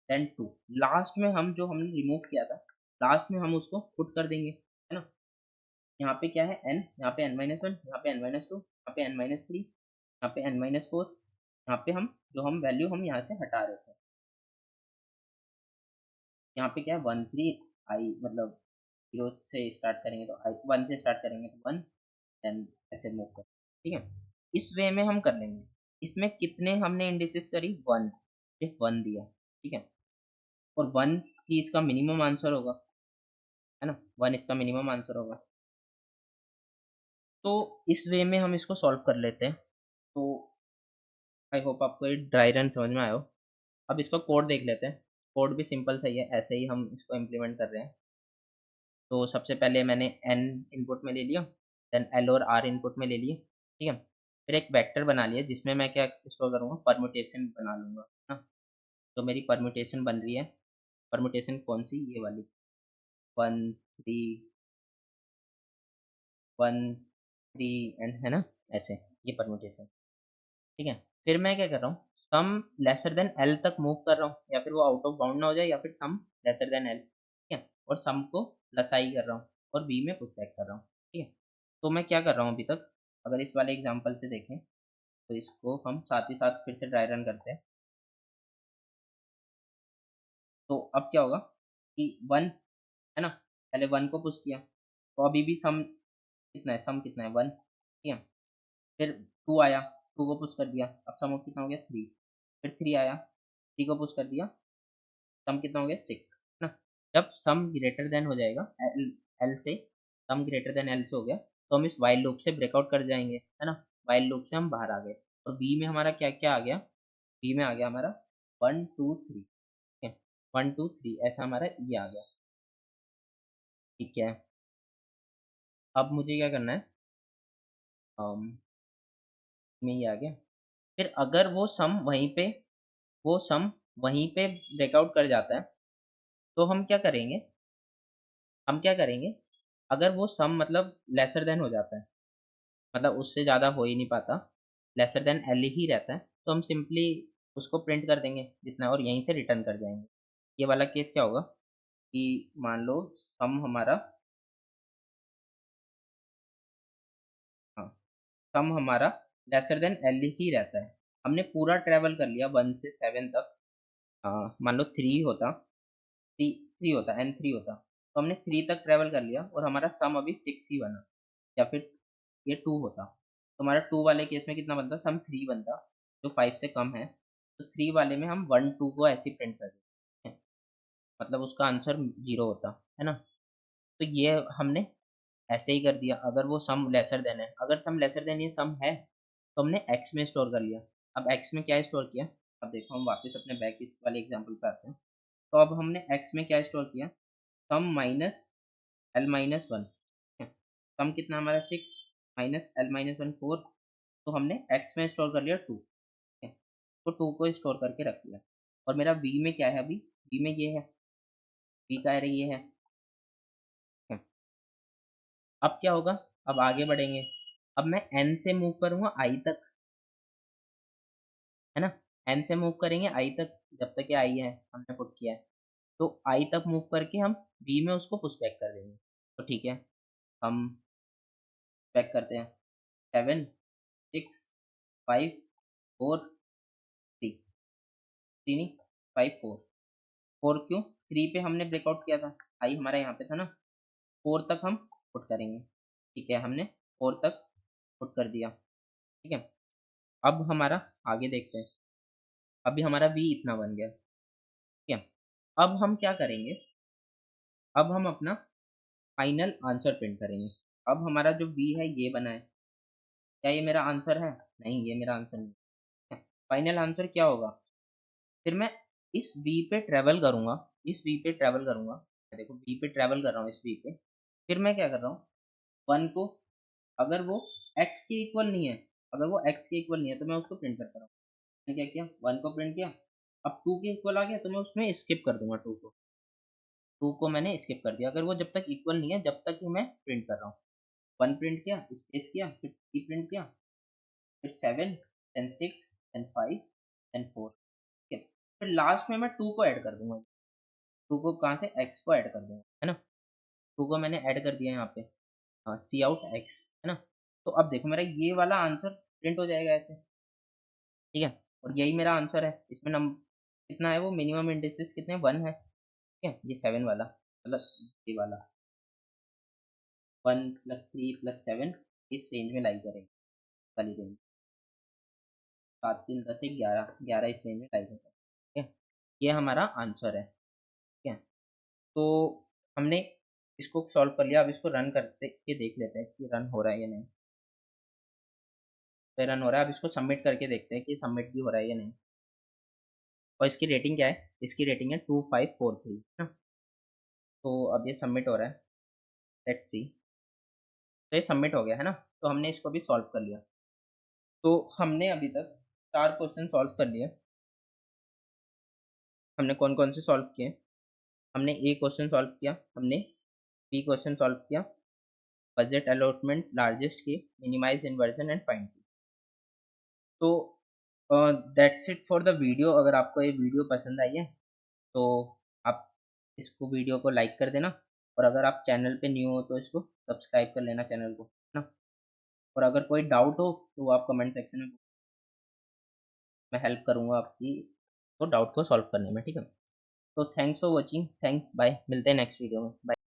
देन 2, लास्ट में हम जो हमने रिमूव किया था, लास्ट में हम उसको पुट कर देंगे, है ना? यहाँ पे क्या है? n, यहाँ पे n-1, यहाँ पे n-2, यहाँ पे n-3, यहाँ पे n-4, यहाँ पे हम जो हम वैल्यू हम यहाँ से हटा रहे थे, यहाँ पे क्या है? 1 3 आई, मतलब 0 से स्टार्ट करेंगे तो आई, 1 से स्टार्ट करेंगे तो 1, देन ऐसे मूव कर, ठीक है। इस वे में हम कर लेंगे। इसमें कितने हमने इंडिसेस करी? 1, सिर्फ 1 दिया, ठीक है। और 1 ही इसका मिनिमम आंसर होगा, है ना? 1 इसका मिनिमम आंसर होगा। तो इस वे में हम इसको सॉल्व कर लेते हैं। तो आई होप आपको ये ड्राई रन समझ में आया हो। अब इसका कोड देख लेते हैं। कोड भी सिंपल सही है, ऐसे ही हम इसको इम्प्लीमेंट कर रहे हैं। तो सबसे पहले मैंने n इनपुट में ले लिया, देन l और r इनपुट में ले लिए, ठीक है। फिर एक वेक्टर बना लिया जिसमें मैं क्या स्टोर करूँगा? परम्यूटेशन बना लूँगा, है ना? तो मेरी परम्यूटेशन बन रही है, परम्यूटेशन कौन सी? ये वाली, 1 3 1 3 एंड, है ना? ऐसे ये परम्यूटेशन, ठीक है। फिर मैं क्या कर रहा हूँ? सम लेसर देन एल तक मूव कर रहा हूँ, या फिर वो आउट ऑफ बाउंड ना हो जाए, या फिर सम लेसर देन एल, ठीक है। और सम को प्लस आई कर रहा हूँ और बी में पुट बैक कर रहा हूँ, ठीक है। तो मैं क्या कर रहा हूँ अभी तक? अगर इस वाले एग्जांपल से देखें तो इसको हम साथ ही साथ फिर से ड्राई रन करते हैं। तो अब क्या होगा कि 1, है ना? पहले 1 को पुश किया, तो अभी भी सम कितना है? सम कितना है? 1, ठीक है। फिर 2 आया, 2 को पुश कर दिया, अब सम कितना हो गया? 3। फिर 3 आया, 3 को पुश कर दिया, सम कितना हो गया? 6, है ना? जब सम ग्रेटर देन हो जाएगा एल, एल से, सम ग्रेटर देन एल से हो गया, तो हम इस वाइल लूप से ब्रेकआउट कर जाएंगे, है ना? वाइल लूप से हम बाहर आ गए, और वी में हमारा क्या क्या आ गया? वी में आ गया हमारा 1 2 3, ठीक है। 1 2 3 ऐसा हमारा ये आ गया, ठीक है। अब मुझे क्या करना है? में ये आ गया। फिर अगर वो सम वहीं पे ब्रेकआउट कर जाता है, तो हम क्या करेंगे? अगर वो सम मतलब लेसर देन हो जाता है, मतलब उससे ज़्यादा हो ही नहीं पाता, लेसर देन एल ही रहता है, तो हम सिंपली उसको प्रिंट कर देंगे जितना, और यहीं से रिटर्न कर जाएंगे। ये वाला केस क्या होगा कि मान लो सम हमारा, हाँ, सम हमारा लेसर देन एल ही रहता है। हमने पूरा ट्रेवल कर लिया 1 से 7 तक, मान लो 3 होता, 3 होता, n3 होता, तो हमने 3 तक ट्रेवल कर लिया और हमारा सम अभी 6 ही बना, या फिर ये 2 होता, तो हमारा 2 वाले केस में कितना बनता? सम 3 बनता, जो 5 से कम है। तो 3 वाले में हम 1 2 को ऐसे ही प्रिंट कर देते हैं, मतलब उसका आंसर 0 होता, है ना? तो ये हमने ऐसे ही कर दिया। अगर वो सम लेसर देन है, अगर सम लेसर देन ये सम है, तो हमने एक्स में स्टोर कर लिया। अब एक्स में क्या स्टोर किया? अब देखो हम वापस अपने बैक इस वाले एग्जाम्पल पे आते हैं। तो अब हमने एक्स में क्या स्टोर किया? सम माइनस एल माइनस वन, सम कितना हमारा 6, माइनस एल माइनस वन 4, तो हमने एक्स में स्टोर कर लिया 2, ठीक है। तो 2 को स्टोर करके रख लिया, और मेरा वी में क्या है? अभी वी में ये है, वी का एरे ये है, ठीक है। अब क्या होगा? अब आगे बढ़ेंगे, अब मैं एन से मूव करूंगा आई तक, है ना? एन से मूव करेंगे आई तक, जब तक ये आई है हमने पुट किया है, तो आई तक मूव करके हम वी में उसको पुश बैक कर देंगे। तो ठीक है, हम बैक करते हैं। 7 6 5 4 3, 3 नहीं, 5 4, 4 क्यों? 3 पे हमने ब्रेकआउट किया था, आई हमारा यहाँ पे था ना। 4 तक हम पुट करेंगे, ठीक है। हमने 4 तक पुट कर दिया, ठीक है। अब हमारा आगे देखते हैं। अभी हमारा वी इतना बन गया, ठीक है। अब हम क्या करेंगे? अब हम अपना फाइनल आंसर प्रिंट करेंगे। अब हमारा जो वी है ये बना है, क्या ये मेरा आंसर है? नहीं, ये मेरा आंसर नहीं है। फाइनल आंसर क्या होगा? फिर मैं इस वी पे ट्रेवल करूँगा, इस वी पे ट्रेवल करूँगा, देखो वी पे ट्रेवल कर रहा हूँ इस वी पे, फिर मैं क्या कर रहा हूँ, 1 को अगर वो x के इक्वल नहीं है, अगर वो x के इक्वल नहीं है तो मैं उसको प्रिंट करता रहा हूँ। मैंने क्या किया, 1 को प्रिंट किया, अब 2 के इक्वल आ गया तो मैं उसमें स्किप कर दूँगा 2 को। 2 को मैंने स्किप कर दिया, अगर वो जब तक इक्वल नहीं है जब तक ही मैं प्रिंट कर रहा हूँ। 1 प्रिंट किया, स्पेस किया, फिर 3 प्रिंट किया, फिर 7, देन 6, देन 5, देन 4, ठीक है। फिर लास्ट में मैं 2 को ऐड कर दूँगा। 2 को कहाँ से, x को ऐड कर दूँगा, है ना? 2 को मैंने ऐड कर दिया यहाँ पे, सी आउट x, है ना? तो अब देखो मेरा ये वाला आंसर प्रिंट हो जाएगा ऐसे, ठीक है? और यही मेरा आंसर है। इसमें नम कितना है, वो मिनिमम इंडिसेस कितने, 1 है, ठीक है? ये 7 वाला मतलब ये वाला 1 + 3 + 7 इस रेंज में लाई करेगा, वाली रेंज 7, 3, 10, 1, 11, 11 इस रेंज में लाई करेगा, ठीक है? ये हमारा आंसर है, ठीक है? तो हमने इसको सॉल्व कर लिया, अब इसको रन करके देख लेते हैं कि रन हो रहा है या नहीं। तो रन हो रहा है, अब इसको सबमिट करके देखते हैं कि सबमिट भी हो रहा है या नहीं। और इसकी रेटिंग क्या है, इसकी रेटिंग है 2543, है ना? तो अब ये सबमिट हो रहा है, लेट्स सी। तो ये सबमिट हो गया, है ना? तो हमने इसको भी सॉल्व कर लिया। तो हमने अभी तक 4 क्वेश्चन सॉल्व कर लिए। हमने कौन-कौन से सॉल्व किए? हमने ए क्वेश्चन सॉल्व किया, हमने बी क्वेश्चन सॉल्व किया, बजट अलॉटमेंट लार्जेस्ट की, मिनिमाइज इन्वर्जन एंड फाइंड की। तो that's it for the video. अगर आपको ये वीडियो पसंद आई है तो आप इसको वीडियो को लाइक कर देना, और अगर आप चैनल पे न्यू हो तो इसको सब्सक्राइब कर लेना चैनल को, है ना? और अगर कोई डाउट हो तो आप कमेंट सेक्शन में, मैं हेल्प करूँगा आपकी तो डाउट को सॉल्व करने में, ठीक है? तो thanks for watching, thanks, bye, मिलते हैं नेक्स्ट वीडियो में, बाय।